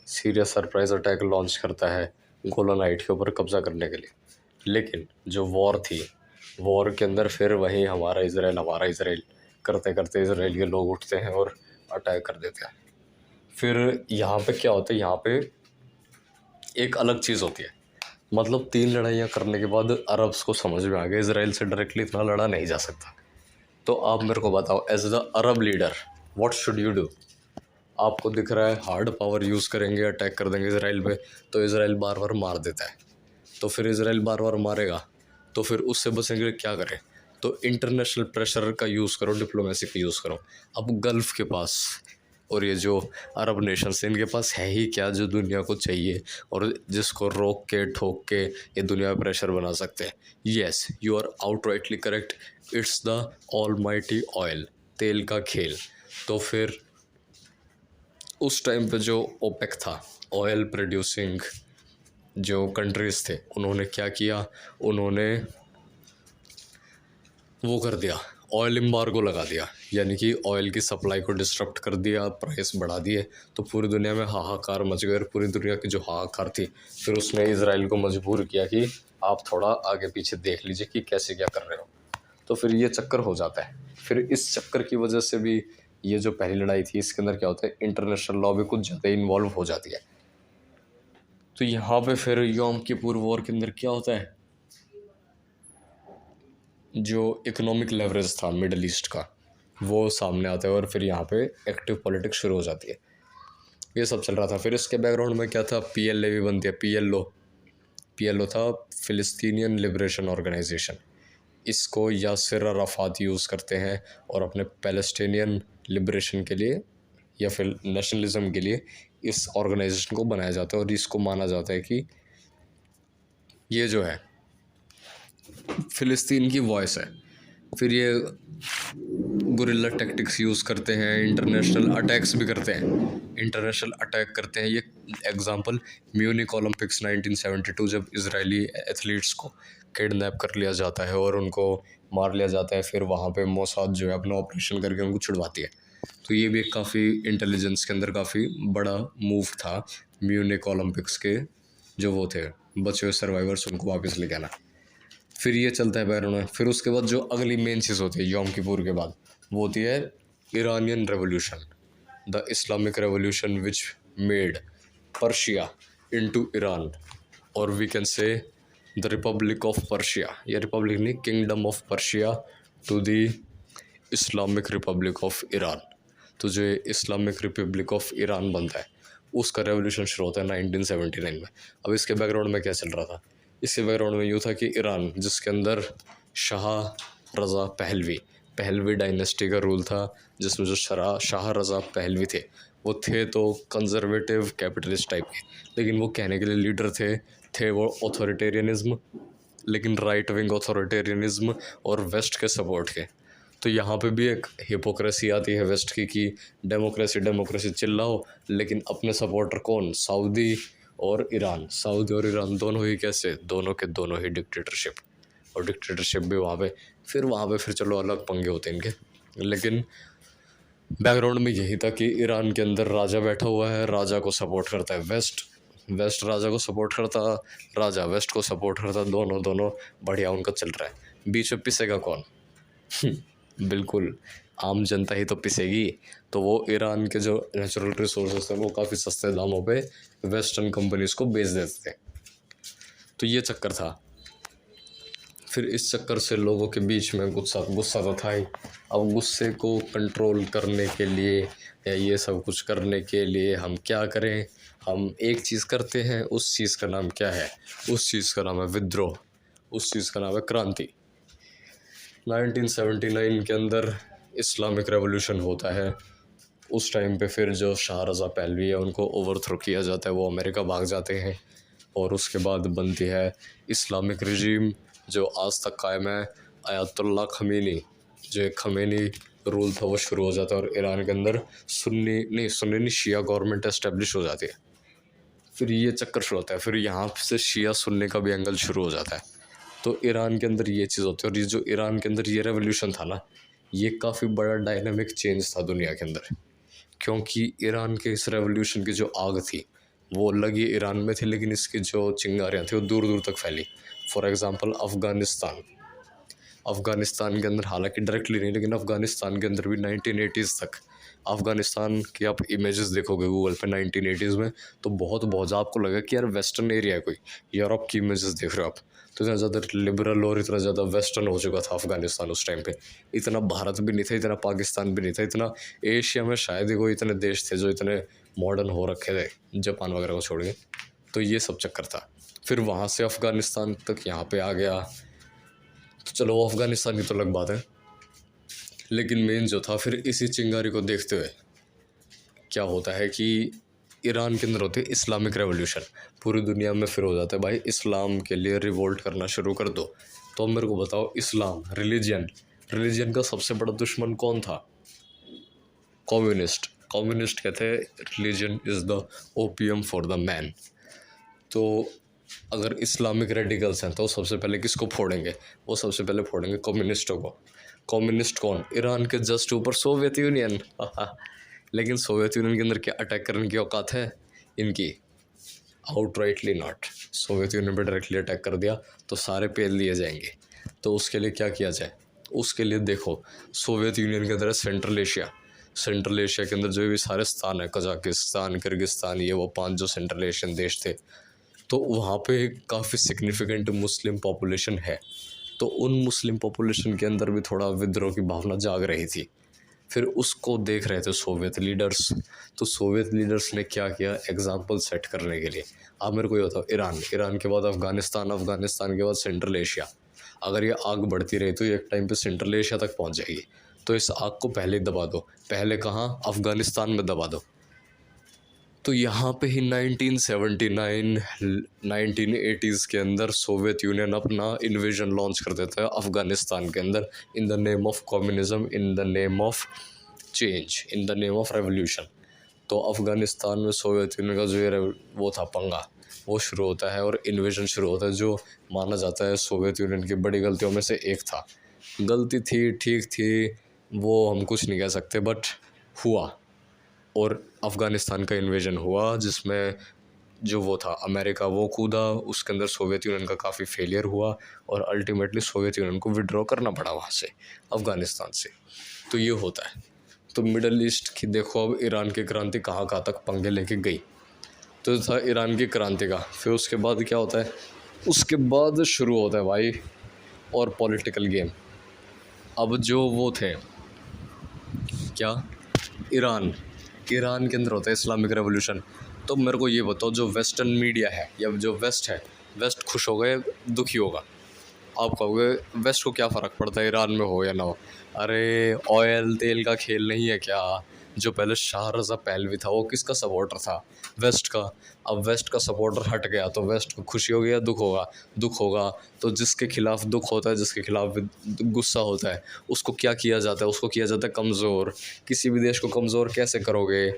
सीरिया सरप्राइज अटैक लॉन्च करता है गोलन हाइट के ऊपर कब्जा करने के लिए। लेकिन जो वॉर थी, वॉर के अंदर फिर वही हमारा इसराइल करते करते इसराइल के लोग उठते हैं और अटैक कर देते हैं। फिर यहाँ पे क्या होता है, यहाँ पे एक अलग चीज़ होती है, मतलब 3 लड़ाइयाँ करने के बाद अरब्स को समझ में आ गया इसराइल से डायरेक्टली इतना लड़ा नहीं जा सकता। तो आप मेरे को बताओ, as the Arab leader what should you do. आपको दिख रहा है हार्ड पावर यूज़ करेंगे, अटैक कर देंगे इसराइल पे, तो इसराइल बार बार मार देता है। तो फिर इसराइल बार बार मारेगा, तो फिर उससे बचने के लिए क्या करें, तो इंटरनेशनल प्रेशर का यूज़ करो, डिप्लोमेसी का यूज़ करो। अब गल्फ़ के पास और ये जो अरब नेशंस इनके पास है ही क्या जो दुनिया को चाहिए और जिसको रोक के ठोक के ये दुनिया में प्रेशर बना सकते हैं। Yes, you are outrightly correct, it's the almighty oil, तेल का खेल। तो फिर उस टाइम पे जो ओपेक था, ऑयल प्रोड्यूसिंग जो कंट्रीज़ थे, उन्होंने क्या किया, उन्होंने वो कर दिया, ऑयल एम्बार्गो लगा दिया, यानी कि ऑयल की सप्लाई को डिस्टर्ब कर दिया, प्राइस बढ़ा दिए। तो पूरी दुनिया में हाहाकार मच गए, और पूरी दुनिया की जो हाहाकार थी, फिर उसने इसराइल को मजबूर किया कि आप थोड़ा आगे पीछे देख लीजिए कि कैसे क्या कर रहे हो। तो फिर ये चक्कर हो जाता है। फिर इस चक्कर की वजह से भी ये जो पहली लड़ाई थी इसके अंदर क्या होता है, इंटरनेशनल लॉ भी कुछ ज़्यादा इन्वॉल्व हो जाती है। तो यहाँ पे फिर योम किपुर वॉर के अंदर क्या होता है, जो इकोनॉमिक लेवरेज था मिडल ईस्ट का वो सामने आता है और फिर यहाँ पे एक्टिव पॉलिटिक्स शुरू हो जाती है। ये सब चल रहा था। फिर इसके बैकग्राउंड में क्या था, PLA भी बनती है। PLO था फिलिस्तीनियन लिबरेशन ऑर्गेनाइजेशन। इसको यासिर अराफात यूज़ करते हैं और अपने पैलेस्टीनियन लिबरेशन के लिए या फिर नेशनलिज्म के लिए इस ऑर्गेनाइजेशन को बनाया जाता है और इसको माना जाता है कि ये जो है फ़िलिस्तीन की वॉइस है। फिर ये गुरिल्ला टैक्टिक्स यूज़ करते हैं, इंटरनेशनल अटैक्स भी करते हैं, इंटरनेशनल अटैक करते हैं। ये एग्ज़ाम्पल म्यूनिक ओलंपिक्स 1972 जब इजरायली एथलीट्स को किडनैप कर लिया जाता है और उनको मार लिया जाता है, फिर वहाँ पे मोसाद जो है अपना ऑपरेशन करके उनको छुड़वाती है। तो ये भी एक काफ़ी इंटेलिजेंस के अंदर काफ़ी बड़ा मूव था म्यूनिक ओलंपिक्स के, जो वो थे बचे हुए सर्वाइवर्स उनको वापस लेके आना। फिर ये चलता है बैरों में। फिर उसके बाद जो अगली मेन चीज़ होती है यौम किपुर के बाद, वो होती है Iranian revolution, the Islamic revolution which made Persia into Iran, और we can say the republic of Persia, या रिपब्लिक नहीं, kingdom of Persia to the Islamic republic of Iran. तो जो इस्लामिक रिपब्लिक ऑफ ईरान बनता है उसका revolution शुरू होता है 1979 में। अब इसके बैकग्राउंड में क्या चल रहा था, इसके बैकग्राउंड में यूँ था कि ईरान जिसके अंदर शाह रज़ा पहलवी डायनेस्टी का रूल था, जिसमें जो शाह रज़ा पहलवी थे वो थे तो कंजर्वेटिव कैपिटलिस्ट टाइप के, लेकिन वो कहने के लिए लीडर थे वो ऑथोरिटेरियनिज्म, लेकिन राइट विंग ऑथोरिटेरियनिज्म और वेस्ट के सपोर्ट के। तो यहाँ पे भी एक हिपोक्रेसी आती है वेस्ट की कि डेमोक्रेसी चिल्लाओ, लेकिन अपने सपोर्टर कौन, सऊदी और ईरान दोनों ही कैसे, दोनों के दोनों ही डिक्टेटरशिप, और डिक्टेटरशिप भी वहाँ पे फिर चलो अलग पंगे होते हैं इनके, लेकिन बैकग्राउंड में यही था कि ईरान के अंदर राजा बैठा हुआ है, राजा को सपोर्ट करता है वेस्ट राजा को सपोर्ट करता, राजा वेस्ट को सपोर्ट करता, दोनों बढ़िया उनका चल रहा है। बीच में पिसेगा कौन? बिल्कुल आम जनता ही तो पिसेगी। तो वो ईरान के जो नेचुरल रिसोर्सेस हैं वो काफ़ी सस्ते दामों पे वेस्टर्न कंपनीज को बेच देते थे। तो ये चक्कर था। फिर इस चक्कर से लोगों के बीच में गुस्सा तो था ही। अब गुस्से को कंट्रोल करने के लिए या ये सब कुछ करने के लिए हम क्या करें, हम एक चीज़ करते हैं, उस चीज़ का नाम क्या है, उस चीज़ का नाम है विद्रोह, उस चीज़ का नाम है क्रांति। 1979 के अंदर इस्लामिक रेवोल्यूशन होता है। उस टाइम पे फिर जो शाह रज़ा पहलवी है उनको ओवरथ्रो किया जाता है, वो अमेरिका भाग जाते हैं, और उसके बाद बनती है इस्लामिक रजीम जो आज तक कायम है। आयतुल्ला खमीनी, जो एक खमीनी रूल था वो शुरू हो जाता है और ईरान के अंदर सुन्नी शिया गवर्नमेंट एस्टेब्लिश हो जाती है। फिर ये चक्कर शुरू होता है, फिर यहाँ से शिया सुन्नी का भी एंगल शुरू हो जाता है। तो ईरान के अंदर ये चीज़ होती है, और ये जो ईरान के अंदर ये रेवोल्यूशन था ना, ये काफ़ी बड़ा डायनामिक चेंज था दुनिया के अंदर, क्योंकि ईरान के इस रेवोल्यूशन की जो आग थी वो लगी ईरान में थी, लेकिन इसकी जो चिंगारियाँ थी वो दूर दूर तक फैली। फॉर एग्ज़ाम्पल अफ़गानिस्तान के अंदर, हालांकि डायरेक्टली नहीं, लेकिन अफ़गानिस्तान के अंदर भी 1980s तक, अफ़गानिस्तान की आप इमेजेस देखोगे गूगल पे 1980s में तो बहुत आपको लगेगा कि यार वेस्टर्न एरिया है, कोई यूरोप की इमेजेस देख रहे हो आप। तो इतना ज़्यादा लिबरल और इतना ज़्यादा वेस्टर्न हो चुका था अफ़गानिस्तान उस टाइम पे। इतना भारत भी नहीं था, इतना पाकिस्तान भी नहीं था, इतना एशिया में शायद ही कोई इतने देश थे जो इतने मॉडर्न हो रखे थे, जापान वगैरह को छोड़ के। तो ये सब चक्कर था। फिर वहाँ से अफ़गानिस्तान तक यहाँ पे आ गया। तो चलो वो अफ़गानिस्तान की तो अलग बात है, लेकिन मेन जो था फिर इसी चिंगारी को देखते हुए क्या होता है कि ईरान के अंदर होती है इस्लामिक रेवोल्यूशन। पूरी दुनिया में फिर हो जाता है भाई इस्लाम के लिए रिवोल्ट करना शुरू कर दो। तो अब मेरे को बताओ, इस्लाम रिलीजन का सबसे बड़ा दुश्मन कौन था? कम्युनिस्ट कहते हैं religion is the opium for the man. तो अगर इस्लामिक रेडिकल्स हैं तो सबसे पहले किसको फोड़ेंगे? वो सबसे पहले फोड़ेंगे कम्युनिस्टों को। कम्युनिस्ट कौन? ईरान के जस्ट ऊपर सोवियत यूनियन। लेकिन सोवियत यूनियन के अंदर क्या अटैक करने की औकात है इनकी? Outrightly not. सोवियत यूनियन पर डायरेक्टली अटैक कर दिया तो सारे पेल दिए जाएंगे। तो उसके लिए क्या किया जाए? उसके लिए देखो, सोवियत यूनियन के अंदर है सेंट्रल एशिया के अंदर जो भी सारे स्थान है, कजाकिस्तान, किर्गिस्तान, ये वो 5 जो सेंट्रल एशियन देश थे, तो वहाँ पे काफ़ी सिग्निफिकेंट मुस्लिम पॉपुलेशन है। तो उन मुस्लिम पॉपुलेशन के अंदर भी थोड़ा विद्रोह की भावना जाग रही थी। फिर उसको देख रहे थे सोवियत लीडर्स। तो सोवियत लीडर्स ने क्या किया, एग्जाम्पल सेट करने के लिए, आप मेरे को ये बताओ, ईरान के बाद अफ़गानिस्तान, अफ़गानिस्तान के बाद सेंट्रल एशिया, अगर ये आग बढ़ती रही तो ये एक टाइम पे सेंट्रल एशिया तक पहुंच जाएगी। तो इस आग को पहले दबा दो, पहले कहाँ, अफ़गानिस्तान में दबा दो। तो यहाँ पे ही 1979 1980s के अंदर सोवियत यूनियन अपना इन्वेजन लॉन्च कर देता है अफ़गानिस्तान के अंदर, in the name of communism, in the name of change, in the name of revolution. तो अफ़गानिस्तान में सोवियत यूनियन का जो ये वो था पंगा, वो शुरू होता है और इन्वेजन शुरू होता है, जो माना जाता है सोवियत यूनियन की बड़ी गलतियों में से एक था। गलती थी, ठीक थी, वो हम कुछ नहीं कह सकते, बट हुआ। और अफ़गानिस्तान का इन्वेजन हुआ जिसमें जो वो था अमेरिका वो कूदा, उसके अंदर सोवियत यूनियन का काफ़ी फेलियर हुआ और अल्टीमेटली सोवियत यूनियन को विड्रॉ करना पड़ा वहाँ से, अफ़गानिस्तान से। तो ये होता है। तो मिडल ईस्ट की देखो अब ईरान की क्रांति कहाँ कहाँ तक पंगे लेके गई। तो था ईरान की क्रांति का। फिर उसके बाद क्या होता है, उसके बाद शुरू होता है भाई और पॉलिटिकल गेम। अब जो वो थे क्या, ईरान के अंदर होता है इस्लामिक रेवोल्यूशन। तो मेरे को ये बताओ, जो वेस्टर्न मीडिया है या जो वेस्ट है, वेस्ट खुश हो गए, दुखी होगा? आप कहोगे वेस्ट को क्या फ़र्क पड़ता है ईरान में हो या ना हो? अरे ऑयल तेल का खेल नहीं है क्या? जो पहले शाह रज़ा पहलवी था वो किसका सपोर्टर था? वेस्ट का। अब वेस्ट का सपोर्टर हट गया तो वेस्ट को खुशी होगी या दुख होगा? दुख होगा। तो जिसके खिलाफ दुख होता है, जिसके खिलाफ गुस्सा होता है, उसको क्या किया जाता है? उसको किया जाता है कमज़ोर। किसी भी देश को कमज़ोर कैसे करोगे?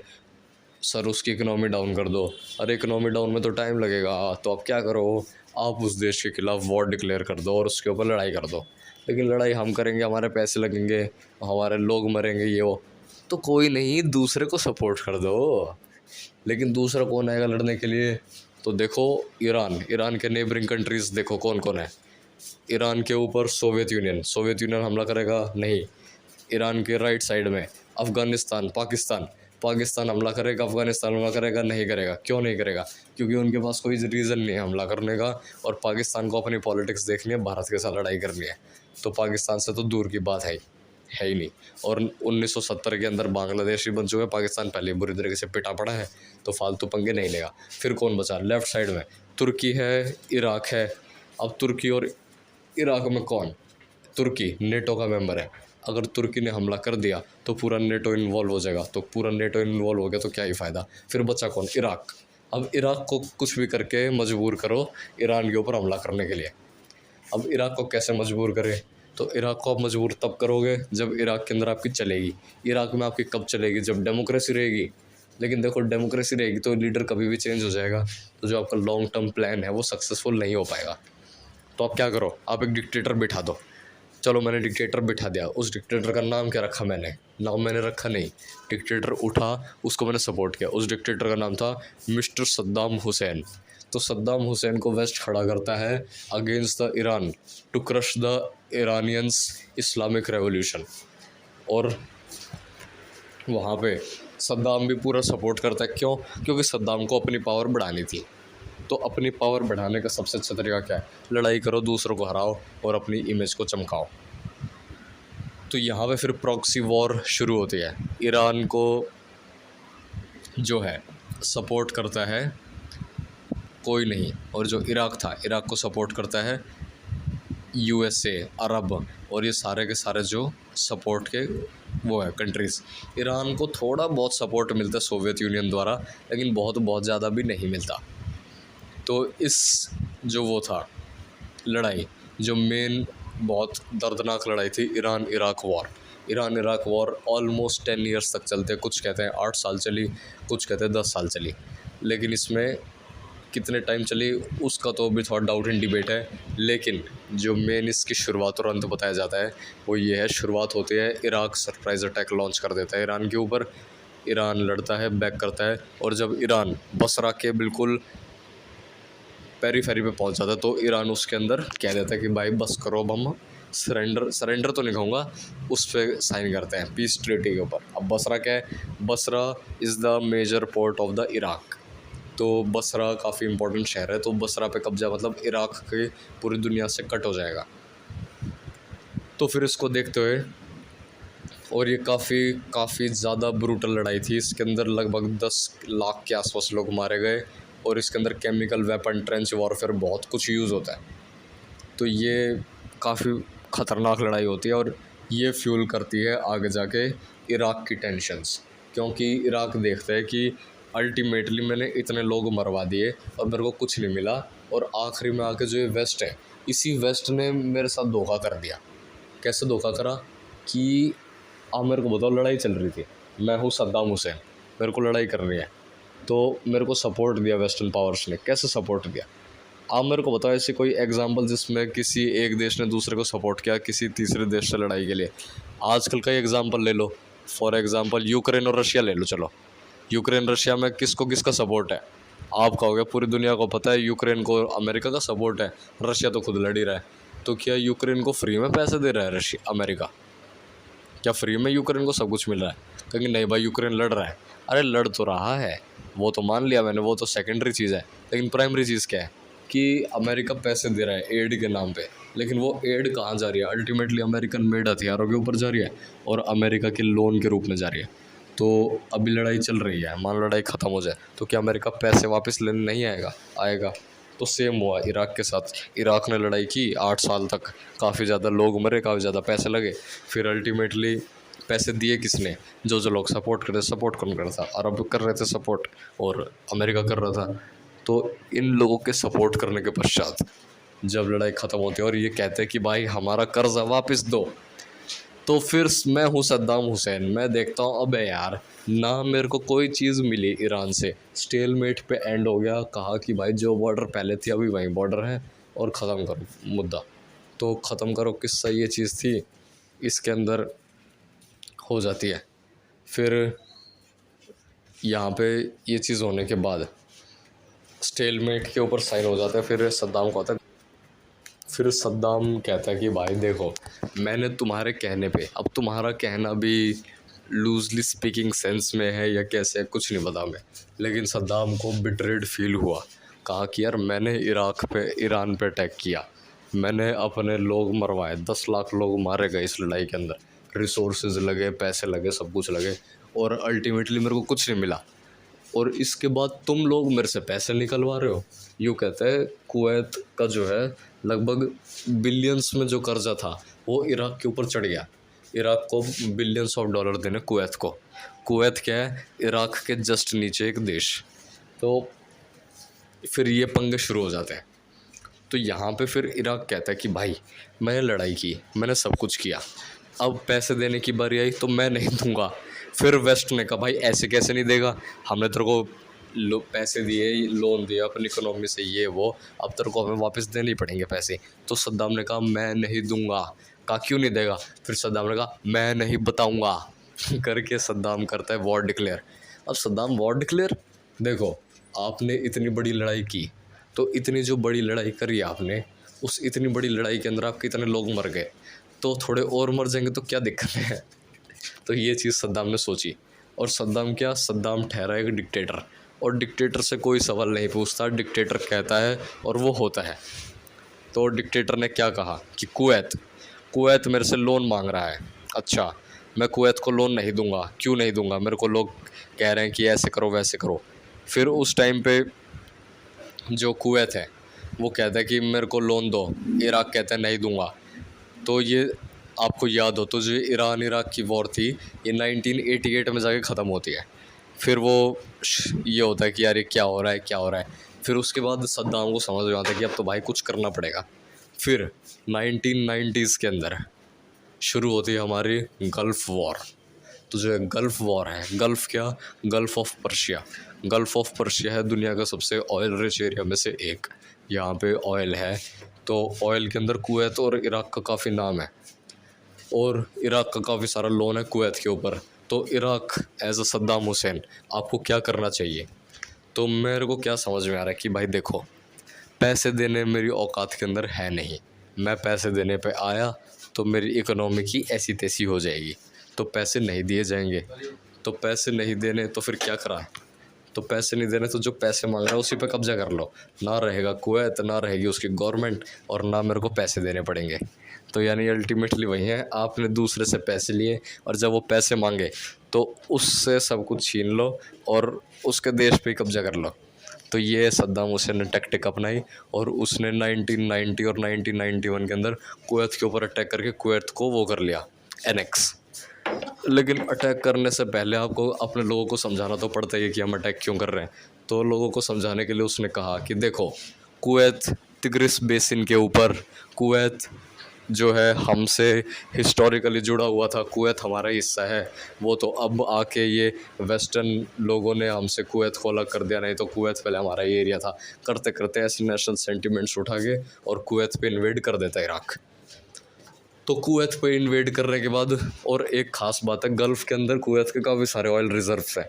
सर उसकी इकनॉमी डाउन कर दो। अरे इकनॉमी डाउन में तो टाइम लगेगा, तो आप क्या करो, आप उस देश के खिलाफ वॉर डिक्लेयर कर दो और उसके ऊपर लड़ाई कर दो। लेकिन लड़ाई हम करेंगे, हमारे पैसे लगेंगे, हमारे लोग मरेंगे, ये वो। तो कोई नहीं, दूसरे को सपोर्ट कर दो। लेकिन दूसरा कौन आएगा लड़ने के लिए? तो देखो ईरान के नेबरिंग कंट्रीज़ देखो कौन कौन है। ईरान के ऊपर सोवियत यूनियन हमला करेगा? नहीं। ईरान के राइट साइड में अफ़गानिस्तान, पाकिस्तान हमला करेगा, अफ़गानिस्तान हमला करेगा? नहीं करेगा। क्यों नहीं करेगा? क्योंकि उनके पास कोई रीज़न नहीं है हमला करने का, और पाकिस्तान को अपनी पॉलिटिक्स देखनी है, भारत के साथ लड़ाई करनी है। तो पाकिस्तान से तो दूर की बात है ही नहीं। और 1970 के अंदर बांग्लादेश ही बन चुका है, पाकिस्तान पहले बुरी तरीके से पिटा पड़ा है, तो फालतू पंगे नहीं लेगा। फिर कौन बचा लेफ़्ट साइड में? तुर्की है, इराक है। अब तुर्की और इराक में कौन? तुर्की नेटो का मेंबर है। अगर तुर्की ने हमला कर दिया तो पूरा नेटो इन्वॉल्व हो जाएगा, तो पूरा नेटो इन्वॉल्व हो गया तो क्या ही फ़ायदा। फिर बचा कौन? इराक। अब इराक को कुछ भी करके मजबूर करो ईरान के ऊपर हमला करने के लिए। अब इराक को कैसे मजबूर करें? तो इराक को आप मजबूर तब करोगे जब इराक के अंदर आपकी चलेगी। इराक में आपकी कब चलेगी? जब डेमोक्रेसी रहेगी। लेकिन देखो डेमोक्रेसी रहेगी तो लीडर कभी भी चेंज हो जाएगा, तो जो आपका लॉन्ग टर्म प्लान है वो सक्सेसफुल नहीं हो पाएगा। तो आप क्या करो, आप एक डिक्टेटर बिठा दो। चलो मैंने डिक्टेटर बिठा दिया, उस डिक्टेटर का नाम क्या रखा? नाम मैंने रखा नहीं, डिक्टेटर उठा, उसको मैंने सपोर्ट किया। उस डिक्टेटर का नाम था मिस्टर सद्दाम हुसैन। तो सद्दाम हुसैन को वेस्ट खड़ा करता है against the Iran to crush the Iranians Islamic revolution. और वहाँ पे सद्दाम भी पूरा सपोर्ट करता है। क्यों? क्योंकि सद्दाम को अपनी पावर बढ़ानी थी। तो अपनी पावर बढ़ाने का सबसे अच्छा तरीका क्या है? लड़ाई करो, दूसरों को हराओ और अपनी इमेज को चमकाओ। तो यहाँ पे फिर प्रॉक्सी वॉर शुरू होती है। ईरान को जो है सपोर्ट करता है कोई नहीं, और जो इराक था, इराक को सपोर्ट करता है यूएसए, अरब, और ये सारे के सारे जो सपोर्ट के वो है कंट्रीज़। ईरान को थोड़ा बहुत सपोर्ट मिलता है सोवियत यूनियन द्वारा, लेकिन बहुत ज़्यादा भी नहीं मिलता। तो इस जो वो था लड़ाई, जो मेन बहुत दर्दनाक लड़ाई थी, Iran Iraq war almost 10 years तक चलते। कुछ कहते हैं 8 साल चली, कुछ कहते हैं 10 साल चली। लेकिन इसमें कितने टाइम चली उसका तो अभी थोड़ा डाउट इन डिबेट है। लेकिन जो मेन इसकी शुरुआत और अंत बताया जाता है वो ये है। शुरुआत होती है, इराक सरप्राइज़ अटैक लॉन्च कर देता है ईरान के ऊपर। ईरान लड़ता है, बैक करता है, और जब ईरान बसरा के बिल्कुल पेरीफेरी पे पहुंच जाता है तो ईरान उसके अंदर कह देता है कि भाई बस करो, अब हम सरेंडर तो नहीं कहूँगा, उस पर साइन करते हैं पीस ट्रीटी के ऊपर। अब बसरा क्या है, Basra is the major port of the Iraq. तो बसरा काफ़ी इंपॉर्टेंट शहर है, तो बसरा पे कब्जा मतलब इराक के पूरी दुनिया से कट हो जाएगा। तो फिर इसको देखते हुए, और ये काफ़ी ज़्यादा ब्रूटल लड़ाई थी, इसके अंदर लगभग 10 लाख के आसपास लोग मारे गए, और इसके अंदर केमिकल वेपन, ट्रेंच वॉरफेयर बहुत कुछ यूज़ होता है। तो ये काफ़ी ख़तरनाक लड़ाई होती है, और ये फ्यूल करती है आगे जाके इराक की टेंशन्स, क्योंकि इराक देखता है कि अल्टीमेटली मैंने इतने लोग मरवा दिए और मेरे को कुछ नहीं मिला, और आखिरी में आके जो ये वेस्ट है, इसी वेस्ट ने मेरे साथ धोखा कर दिया। कैसे धोखा करा कि आप मेरे को बताओ, लड़ाई चल रही थी, मैं हूँ सद्दाम हुसैन, मेरे को लड़ाई करनी है, तो मेरे को सपोर्ट दिया वेस्टर्न पावर्स ने। कैसे सपोर्ट दिया, आप मेरे को बताओ ऐसी कोई एग्जांपल जिसमें किसी एक देश ने दूसरे को सपोर्ट किया किसी तीसरे देश से लड़ाई के लिए। आजकल का एग्जांपल ले लो, फॉर एग्जांपल यूक्रेन और रशिया ले लो। चलो, यूक्रेन रशिया में किसको किसका सपोर्ट है, आप कहोगे पूरी दुनिया को पता है यूक्रेन को अमेरिका का सपोर्ट है, रशिया तो खुद लड़ ही रहा है। तो क्या यूक्रेन को फ्री में पैसे दे रहा है रशिया अमेरिका? क्या फ्री में यूक्रेन को सब कुछ मिल रहा है? कहेंगे नहीं भाई, यूक्रेन लड़ रहा है। अरे लड़ तो रहा है, वो तो मान लिया मैंने, वो तो सेकेंडरी चीज़ है, लेकिन प्राइमरी चीज़ क्या है कि अमेरिका पैसे दे रहा है एड के नाम पे, लेकिन वो एड कहाँ जा रही है? अल्टीमेटली अमेरिकन मेड हथियारों के ऊपर जा रही है, और अमेरिका के लोन के रूप में जा रही है। तो अभी लड़ाई चल रही है, मान लड़ाई ख़त्म हो जाए तो क्या अमेरिका पैसे वापस लेने नहीं आएगा? तो सेम हुआ इराक के साथ। इराक ने लड़ाई की 8 साल तक, काफ़ी ज़्यादा लोग मरे, काफ़ी ज़्यादा पैसे लगे, फिर अल्टीमेटली पैसे दिए किसने? जो लोग सपोर्ट कर रहे, सपोर्ट कौन कर रहा था? अरब कर रहे थे सपोर्ट, और अमेरिका कर रहा था। तो इन लोगों के सपोर्ट करने के पश्चात जब लड़ाई ख़त्म होती है और ये कहते हैं कि भाई हमारा कर्जा वापस दो, तो फिर मैं हूँ सद्दाम हुसैन, मैं देखता हूँ अबे यार, ना मेरे को कोई चीज़ मिली ईरान से, स्टेलमेट पे एंड हो गया। कहा कि भाई जो बॉर्डर पहले थी अभी वहीं बॉर्डर है, और ख़त्म करो मुद्दा। तो ख़त्म करो किस्सा ये चीज़ थी, इसके अंदर हो जाती है। फिर यहाँ पे ये चीज़ होने के बाद स्टेलमेट के ऊपर साइन हो जाता है। फिर सद्दाम को आता है, फिर सद्दाम कहता है कि भाई देखो, मैंने तुम्हारे कहने पे, अब तुम्हारा कहना भी लूजली स्पीकिंग सेंस में है या कैसे, कुछ नहीं पता मैं, लेकिन सद्दाम को बिट्रेड फील हुआ। कहा कि यार मैंने ईरान पे अटैक किया, मैंने अपने लोग मरवाए, 10 लाख लोग मारे गए इस लड़ाई के अंदर, रिसोर्सेज लगे, पैसे लगे, सब कुछ लगे, और अल्टीमेटली मेरे को कुछ नहीं मिला, और इसके बाद तुम लोग मेरे से पैसे निकलवा रहे हो। यूँ कहते हैं कुवैत का जो है लगभग बिलियंस में जो कर्जा था वो इराक के ऊपर चढ़ गया। इराक को बिलियंस ऑफ डॉलर देने कुवैत को। कुवैत क्या है? इराक के जस्ट नीचे एक देश। तो फिर ये पंगे शुरू हो जाते हैं। तो यहाँ पे फिर इराक कहता है कि भाई मैंने लड़ाई की, मैंने सब कुछ किया, अब पैसे देने की बारी आई तो मैं नहीं दूंगा। फिर वेस्ट ने कहा भाई ऐसे कैसे नहीं देगा, हमने तेरे को पैसे दिए, लोन दिया अपनी इकोनॉमी से, ये वो, अब तेरे को हमें वापस देने ही पड़ेंगे पैसे। तो सद्दाम ने कहा मैं नहीं दूंगा। कहा क्यों नहीं देगा? फिर सद्दाम ने कहा मैं नहीं बताऊंगा करके सद्दाम करता है वॉर डिक्लेयर। अब सद्दाम वॉर डिक्लेयर, देखो आपने इतनी बड़ी लड़ाई की, तो इतनी जो बड़ी लड़ाई करी आपने, उस इतनी बड़ी लड़ाई के अंदर आपके इतने लोग मर गए, तो थोड़े और मर जाएंगे तो क्या दिक्कत है? तो ये चीज़ सद्दाम ने सोची। और सद्दाम क्या, सद्दाम ठहरा एक डिक्टेटर, और डिक्टेटर से कोई सवाल नहीं पूछता, डिक्टेटर कहता है और वो होता है। तो डिक्टेटर ने क्या कहा कि कुवैत मेरे से लोन मांग रहा है, अच्छा मैं कुवैत को लोन नहीं दूंगा। क्यों नहीं दूंगा? मेरे को लोग कह रहे हैं कि ऐसे करो वैसे करो। फिर उस टाइम पे जो कुवैत है वो कहता है कि मेरे को लोन दो, इराक कहता है नहीं दूंगा। तो ये आपको याद हो तो जो ईरान इराक की वॉर थी ये 1988 में जाके ख़त्म होती है। फिर वो ये होता है कि यार ये क्या हो रहा है, क्या हो रहा है। फिर उसके बाद सद्दाम को समझ में आता है कि अब तो भाई कुछ करना पड़ेगा। फिर 1990s के अंदर शुरू होती है हमारी गल्फ़ वॉर। तो जो गल्फ़ वॉर है, गल्फ़ क्या, gulf of Persia. Gulf of Persia है दुनिया का सबसे ऑयल रिच एरिया में से एक। यहाँ पे ऑयल है, तो ऑयल के अंदर कुवैत और इराक का काफ़ी नाम है, और इराक का काफ़ी सारा लोन है कुवैत के ऊपर। तो Iraq as a Saddam Hussein आपको क्या करना चाहिए? तो मेरे को क्या समझ में आ रहा है कि भाई देखो, पैसे देने मेरी औकात के अंदर है नहीं, मैं पैसे देने पे आया तो मेरी इकोनॉमी की ऐसी तैसी हो जाएगी। तो पैसे नहीं दिए जाएंगे। तो पैसे नहीं देने तो फिर क्या करा, तो पैसे नहीं देने तो जो पैसे मांग रहा है उसी पे कब्जा कर लो, ना रहेगा कुवैत, ना रहेगी उसकी गवर्नमेंट, और ना मेरे को पैसे देने पड़ेंगे। तो यानी अल्टीमेटली वही है, आपने दूसरे से पैसे लिए और जब वो पैसे मांगे तो उससे सब कुछ छीन लो और उसके देश पे ही कब्जा कर लो। तो ये सद्दाम हुसैन ने टैक्टिक अपनाई और उसने 1990 और 1991 के अंदर कुवैत के ऊपर अटैक करके कुवैत को वो कर लिया, एनेक्स। लेकिन अटैक करने से पहले आपको अपने लोगों को समझाना तो पड़ता ही है कि हम अटैक क्यों कर रहे हैं। तो लोगों को समझाने के लिए उसने कहा कि देखो, कुवैत तिग्रिस बेसिन के ऊपर, कुवैत जो है हमसे हिस्टोरिकली जुड़ा हुआ था, कुवैत हमारा हिस्सा है। वो तो अब आके ये वेस्टर्न लोगों ने हमसे कुवैत को अलग कर दिया, नहीं तो कुवैत पहले हमारा ये एरिया था। करते करते ऐसे नेशनल सेंटिमेंट्स उठा के और कुवैत पे इन्वेड कर देता इराक। तो कुवैत पे इन्वेड करने के बाद, और एक ख़ास बात है, गल्फ़ के अंदर कुवैत के काफ़ी सारे ऑयल रिजर्व्स हैं।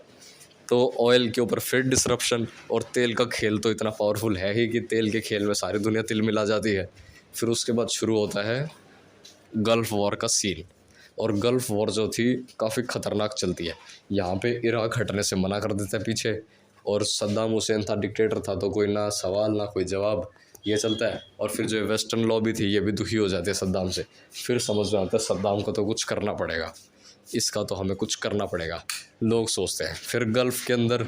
तो ऑयल के ऊपर फिर डिसरप्शन, और तेल का खेल तो इतना पावरफुल है ही कि तेल के खेल में सारी दुनिया तिल मिला जाती है। फिर उसके बाद शुरू होता है गल्फ़ वॉर का सीन। और गल्फ़ वॉर जो थी काफ़ी ख़तरनाक चलती है। यहाँ पे इराक हटने से मना कर देता है पीछे, और सद्दाम हुसैन था, डिक्टेटर था, तो कोई ना सवाल ना कोई जवाब, ये चलता है। और फिर जो वेस्टर्न लॉबी थी ये भी दुखी हो जाती है सद्दाम से। फिर समझ में आता है सद्दाम को तो कुछ करना पड़ेगा, इसका तो हमें कुछ करना पड़ेगा, लोग सोचते हैं। फिर गल्फ़ के अंदर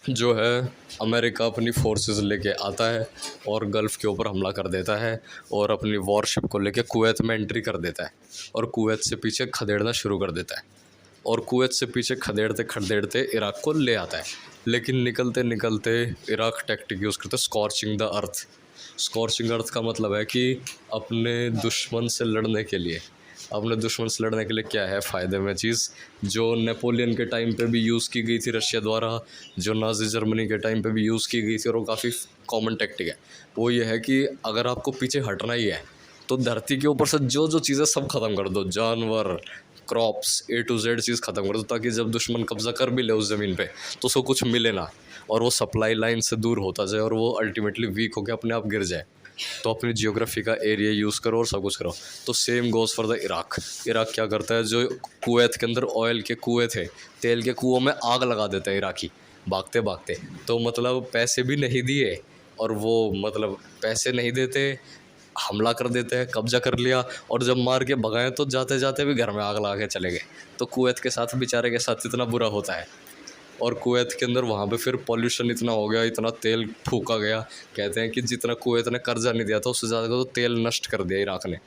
जो है अमेरिका अपनी फोर्सेस लेके आता है और गल्फ़ के ऊपर हमला कर देता है और अपनी वॉरशिप को लेके कुवैत में एंट्री कर देता है और कुवैत से पीछे खदेड़ना शुरू कर देता है। और कुवैत से पीछे खदेड़ते खदेड़ते इराक को ले आता है। लेकिन निकलते निकलते इराक टैक्टिक यूज़ करते स्कॉर्चिंग द अर्थ। स्कॉर्चिंग अर्थ का मतलब है कि अपने दुश्मन से लड़ने के लिए, अपने दुश्मन से लड़ने के लिए क्या है फ़ायदे में चीज़, जो नेपोलियन के टाइम पे भी यूज़ की गई थी रशिया द्वारा, जो नाज़ी जर्मनी के टाइम पे भी यूज़ की गई थी, और वो काफ़ी कॉमन टैक्टिक है। वो ये है कि अगर आपको पीछे हटना ही है तो धरती के ऊपर से जो जो चीज़ें सब ख़त्म कर दो, जानवर, क्रॉप्स, ए टू जेड चीज़ ख़त्म कर दो, ताकि जब दुश्मन कब्ज़ा कर भी ले उस ज़मीन पे तो उसको कुछ मिले ना, और वो सप्लाई लाइन से दूर होता जाए और वो अल्टीमेटली वीक होकर अपने आप गिर जाए। तो अपनी जियोग्राफी का एरिया यूज़ करो और सब कुछ करो। तो same goes for the Iraq. Iraq क्या करता है, जो कुवैत के अंदर ऑयल के कुएँ थे, तेल के कुओं में आग लगा देता है इराकी भागते भागते। तो मतलब पैसे भी नहीं दिए, और वो मतलब पैसे नहीं देते, हमला कर देते हैं, कब्जा कर लिया, और जब मार के भगाए तो जाते जाते भी घर में आग लगा के चले गए। तो कुवैत के साथ, बेचारे के साथ इतना बुरा होता है। और कुवैत के अंदर वहाँ पे फिर पॉल्यूशन इतना हो गया, इतना तेल फूका गया, कहते हैं कि जितना कुवैत ने कर्जा नहीं दिया था उससे ज़्यादा तो तेल नष्ट कर दिया इराक ने।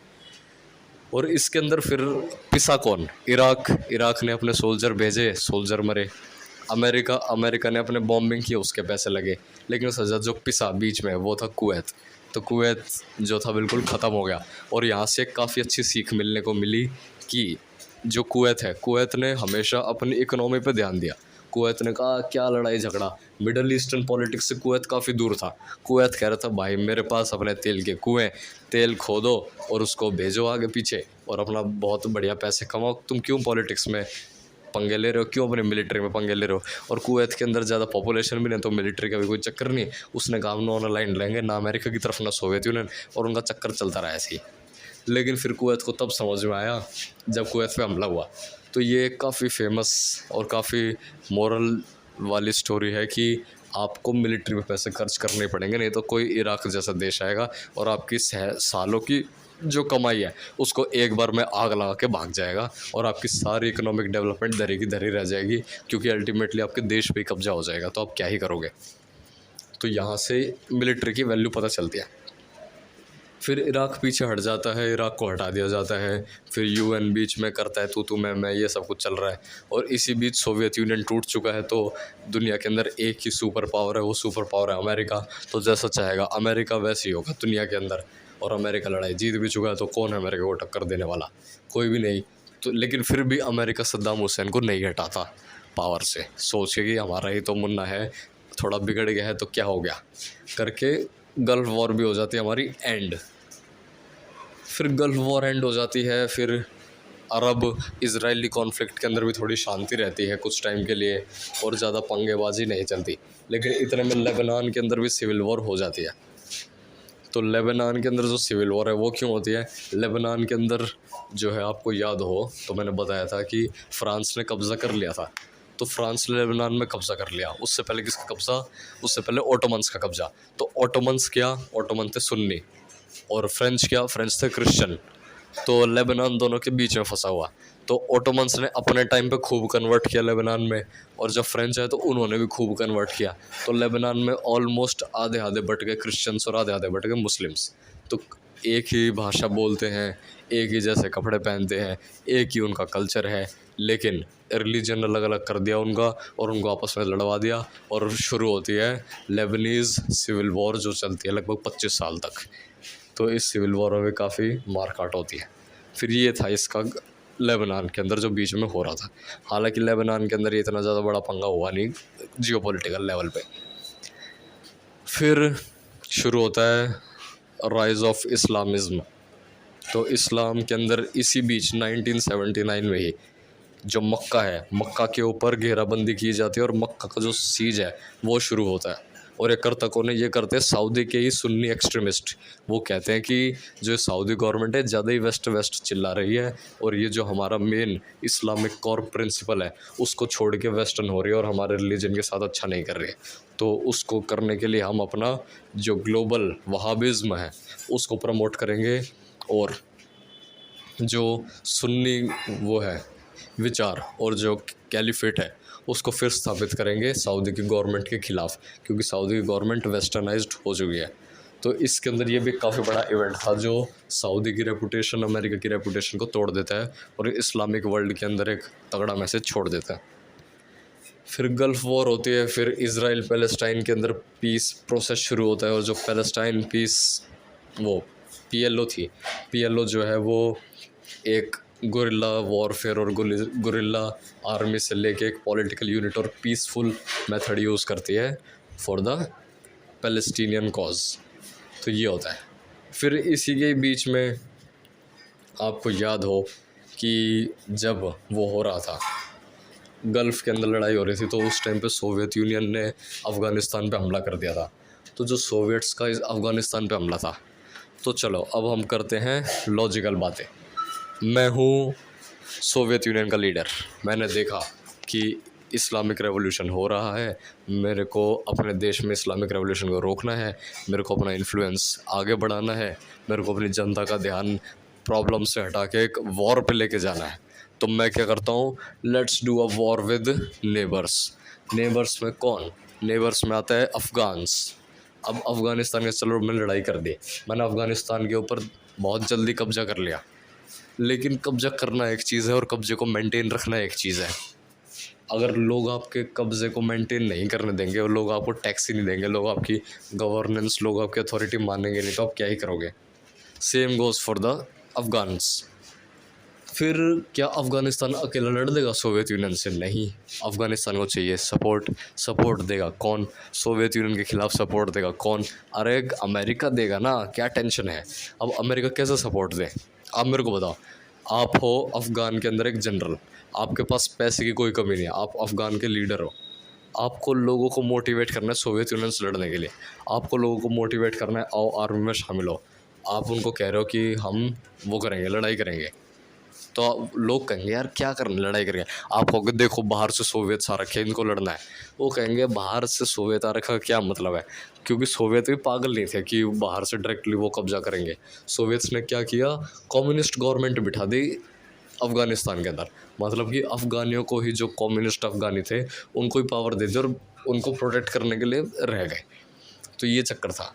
और इसके अंदर फिर पिसा कौन, इराक ने अपने सोल्जर भेजे, सोल्जर मरे। अमेरिका ने अपने बॉम्बिंग किए, उसके पैसे लगे। लेकिन उससे जो पिसा बीच में वो था कुवैत। तो कुवैत जो था बिल्कुल ख़त्म हो गया। और यहाँ से काफ़ी अच्छी सीख मिलने को मिली कि जो कुवैत है, कुवैत ने हमेशा अपनी इकोनॉमी पे ध्यान दिया। कुवैत ने कहा क्या लड़ाई झगड़ा, मिडल ईस्टर्न पॉलिटिक्स से कुवैत काफ़ी दूर था। कुवैत कह रहा था भाई मेरे पास अपने तेल के कुएँ, तेल खोदो और उसको भेजो आगे पीछे और अपना बहुत बढ़िया पैसे कमाओ, तुम क्यों पॉलिटिक्स में पंगे ले रहे हो, क्यों अपने मिलिट्री में पंगे ले रहे हो। और कुवैत के अंदर ज़्यादा पॉपुलेशन भी नहीं, तो मिलिट्री का भी कोई चक्कर नहीं। उसने कहा हम नॉन अलाइंड लेंगे, ना अमेरिका की तरफ ना सोवियत यूनियन, और उनका चक्कर चलता रहा ऐसे ही। लेकिन फिर कुवैत को तब समझ में आया जब कुवैत पे हमला हुआ। तो ये काफ़ी फेमस और काफ़ी मोरल वाली स्टोरी है कि आपको मिलिट्री में पैसे खर्च करने पड़ेंगे, नहीं तो कोई इराक जैसा देश आएगा और आपकी सालों की जो कमाई है उसको एक बार में आग लगा के भाग जाएगा, और आपकी सारी इकोनॉमिक डेवलपमेंट धरी की धरी रह जाएगी, क्योंकि अल्टीमेटली आपके देश पे ही कब्जा हो जाएगा। तो आप क्या ही करोगे। तो यहाँ से मिलिट्री की वैल्यू पता चलती है। फिर इराक पीछे हट जाता है, इराक को हटा दिया जाता है। फिर यूएन बीच में करता है तू मैं, ये सब कुछ चल रहा है। और इसी बीच सोवियत यूनियन टूट चुका है। तो दुनिया के अंदर एक ही सुपर पावर है, वो सुपर पावर है अमेरिका। तो जैसा चाहेगा अमेरिका वैसे ही होगा दुनिया के अंदर। और अमेरिका लड़ाई जीत भी चुका है, तो कौन है अमेरिका को टक्कर देने वाला, कोई भी नहीं। तो लेकिन फिर भी अमेरिका सद्दाम हुसैन को नहीं हटाता पावर से, सोच के कि हमारा ही तो मुन्ना है, थोड़ा बिगड़ गया है तो क्या हो गया करके गल्फ़ वॉर भी हो जाती है हमारी एंड। फिर गल्फ़ वॉर एंड हो जाती है। फिर अरब इजरायली कॉन्फ्लिक्ट के अंदर भी थोड़ी शांति रहती है कुछ टाइम के लिए, और ज़्यादा पंगेबाजी नहीं चलती। लेकिन इतने में लेबनान के अंदर भी सिविल वॉर हो जाती है। तो लेबनान के अंदर जो सिविल वॉर है वो क्यों होती है? लेबनान के अंदर जो है, आपको याद हो तो मैंने बताया था कि फ्रांस ने कब्ज़ा कर लिया था। तो फ्रांस ने लेबनान में कब्ज़ा कर लिया। उससे पहले किसका कब्ज़ा? उससे पहले ओटोमन्स का कब्ज़ा। तो ओटोमन्स क्या? ओटोमन थे सुन्नी, और फ्रेंच क्या? फ्रेंच थे क्रिश्चियन। तो लेबनान दोनों के बीच में फंसा हुआ। तो ओटोमन्स ने अपने टाइम पे खूब कन्वर्ट किया लेबनान में, और जब फ्रेंच आए तो उन्होंने भी खूब कन्वर्ट किया। तो लेबनान में ऑलमोस्ट आधे आधे बट गए क्रिश्चियंस और आधे आधे बट गए मुस्लिम्स। तो एक ही भाषा बोलते हैं, एक ही जैसे कपड़े पहनते हैं, एक ही उनका कल्चर है, लेकिन रिलीजन अलग अलग कर दिया उनका, और उनको आपस में लड़वा दिया। और शुरू होती है लेबनीज़ सिविल वॉर, जो चलती है लगभग 25 साल तक। तो इस सिविल वॉर में काफ़ी मारकाट होती है। फिर ये था इसका लेबनान के अंदर जो बीच में हो रहा था। हालांकि लेबनान के अंदर ये इतना ज़्यादा बड़ा पंगा हुआ नहीं जियोपॉलिटिकल लेवल पे। फिर शुरू होता है राइज़ ऑफ इस्लामिज़्म। तो इस्लाम के अंदर इसी बीच 1979 में ही जो मक्का है, मक्का के ऊपर घेराबंदी की जाती है, और मक्का का जो सीज है वो शुरू होता है। और ये करता कौन है? ये करते हैं सऊदी के ही सुन्नी एक्सट्रीमिस्ट। वो कहते हैं कि जो सऊदी गवर्नमेंट है ज़्यादा ही वेस्ट वेस्ट चिल्ला रही है, और ये जो हमारा मेन इस्लामिक कोर प्रिंसिपल है उसको छोड़ के वेस्टर्न हो रही है, और हमारे रिलीजन के साथ अच्छा नहीं कर रही है। तो उसको करने के लिए हम अपना जो ग्लोबल वहाबिज़्म है उसको प्रमोट करेंगे, और जो सुन्नी वो है विचार और जो कैलिफेट है उसको फिर स्थापित करेंगे सऊदी की गवर्नमेंट के ख़िलाफ़, क्योंकि सऊदी की गवर्नमेंट वेस्टर्नाइज्ड हो चुकी है। तो इसके अंदर ये भी काफ़ी बड़ा इवेंट था जो सऊदी की रेपुटेशन, अमेरिका की रेपुटेशन को तोड़ देता है, और इस्लामिक वर्ल्ड के अंदर एक तगड़ा मैसेज छोड़ देता है। फिर गल्फ़ वॉर होती है। फिर इज़राइल पैलेस्टाइन के अंदर पीस प्रोसेस शुरू होता है, और जो पैलेस्टाइन पीस वो PLO थी, PLO जो है वो एक गुरिल्ला वॉरफेयर और गुरिल्ला आर्मी से लेके एक पॉलिटिकल यूनिट और पीसफुल मेथड यूज़ करती है फॉर द पैलेस्टीनियन कॉज। तो ये होता है। फिर इसी के बीच में आपको याद हो कि जब वो हो रहा था, गल्फ़ के अंदर लड़ाई हो रही थी, तो उस टाइम पे सोवियत यूनियन ने अफ़गानिस्तान पे हमला कर दिया था। तो जो सोवियट्स का इस अफ़गानिस्तान पे हमला था। तो चलो अब हम करते हैं लॉजिकल बातें। मैं हूँ सोवियत यूनियन का लीडर, मैंने देखा कि इस्लामिक रेवोल्यूशन हो रहा है, मेरे को अपने देश में इस्लामिक रेवोल्यूशन को रोकना है, मेरे को अपना इन्फ्लुएंस आगे बढ़ाना है, मेरे को अपनी जनता का ध्यान प्रॉब्लम से हटा के एक वॉर पे लेके जाना है। तो मैं क्या करता हूँ? Let's do a war with neighbours. Neighbours में कौन? नेबर्स में आता है अफ़गान्स। अब अफ़गानिस्तान के, चलो मैंने लड़ाई कर दी, मैंने अफ़गानिस्तान के ऊपर बहुत जल्दी कब्जा कर लिया, लेकिन कब्जा करना एक चीज़ है और कब्जे को मेंटेन रखना एक चीज़ है। अगर लोग आपके कब्ज़े को मेंटेन नहीं करने देंगे, और लोग आपको टैक्स ही नहीं देंगे, लोग आपकी गवर्नेंस, लोग आपकी अथॉरिटी मानेंगे नहीं, तो आप क्या ही करोगे? Same goes for the Afghans. फिर क्या अफ़गानिस्तान अकेला लड़ देगा सोवियत यूनियन से? नहीं, अफ़गानिस्तान को चाहिए सपोर्ट। सपोर्ट देगा कौन? सोवियत यूनियन के ख़िलाफ़ सपोर्ट देगा कौन? अरे अमेरिका देगा ना, क्या टेंशन है? अब अमेरिका कैसे सपोर्ट दे? आप मेरे को बताओ। आप हो अफ़गान के अंदर एक जनरल, आपके पास पैसे की कोई कमी नहीं है, आप अफ़गान के लीडर हो, आपको लोगों को मोटिवेट करना है सोवियत यूनियन से लड़ने के लिए, आपको लोगों को मोटिवेट करना है आओ आर्मी में शामिल हो। आप उनको कह रहे हो कि हम वो करेंगे, लड़ाई करेंगे, तो लोग कहेंगे यार क्या करना, लड़ाई करेंगे। आप कहोगे देखो बाहर से सोवियत आ रखे हैं, इनको लड़ना है। वो कहेंगे बाहर से सोवियत आ रखा क्या मतलब है? क्योंकि सोवियत भी पागल नहीं थे कि बाहर से डायरेक्टली वो कब्जा करेंगे। सोवियत्स ने क्या किया? कम्युनिस्ट गवर्नमेंट बिठा दी अफ़गानिस्तान के अंदर, मतलब कि अफ़गानियों को ही, जो कम्युनिस्ट अफ़गानी थे उनको ही पावर दे दी, और उनको प्रोटेक्ट करने के लिए रह गए। तो ये चक्कर था।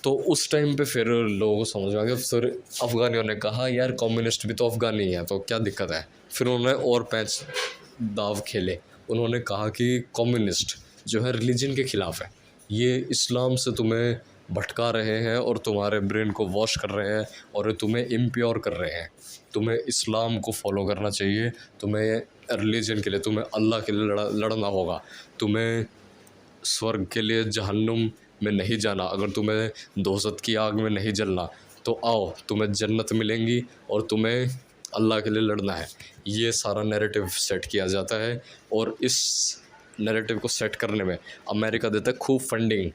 तो उस टाइम पे फिर लोगों को समझ में आ गया। फिर अफ़गानियों ने कहा यार कम्युनिस्ट भी तो अफ़गानी है, तो क्या दिक्कत है? फिर उन्होंने और पैंच दाव खेले। उन्होंने कहा कि कम्युनिस्ट जो है रिलीजन के ख़िलाफ़ है, ये इस्लाम से तुम्हें भटका रहे हैं और तुम्हारे ब्रेन को वॉश कर रहे हैं और तुम्हें इम्प्योर कर रहे हैं। तुम्हें इस्लाम को फॉलो करना चाहिए, तुम्हें रिलीजन के लिए, तुम्हें अल्लाह के लिए लड़ना होगा, तुम्हें स्वर्ग के लिए जहन्नुम में नहीं जाना, अगर तुम्हें दोज़ख की आग में नहीं जलना तो आओ, तुम्हें जन्नत मिलेंगी और तुम्हें अल्लाह के लिए लड़ना है। ये सारा नैरेटिव सेट किया जाता है, और इस नैरेटिव को सेट करने में अमेरिका देता है खूब फंडिंग।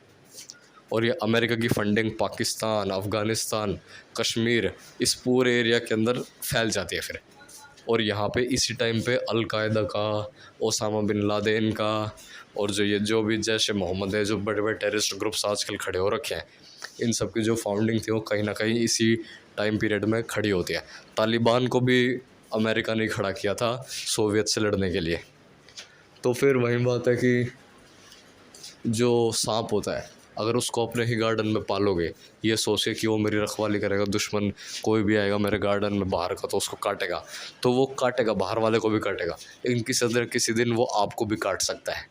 और ये अमेरिका की फंडिंग पाकिस्तान, अफ़गानिस्तान, कश्मीर, इस पूरे एरिया के अंदर फैल जाती है फिर। और यहाँ पे इसी टाइम पे अल-कायदा का, ओसामा बिन लादेन का, और जो भी जैश ए मोहम्मद है, जो बड़े बड़े टेररिस्ट ग्रुप्स आजकल खड़े हो रखे हैं, इन सब की जो फाउंडिंग थी वो कहीं ना कहीं इसी टाइम पीरियड में खड़ी होती है। तालिबान को भी अमेरिका ने खड़ा किया था सोवियत से लड़ने के लिए। तो फिर वही बात है कि जो सांप होता है, अगर उसको अपने ही गार्डन में पालोगे, ये सोचे कि वो मेरी रखवाली करेगा, दुश्मन कोई भी आएगा मेरे गार्डन में बाहर का तो उसको काटेगा, तो वो काटेगा, बाहर वाले को भी काटेगा, लेकिन किसी दिन वो आपको भी काट सकता है।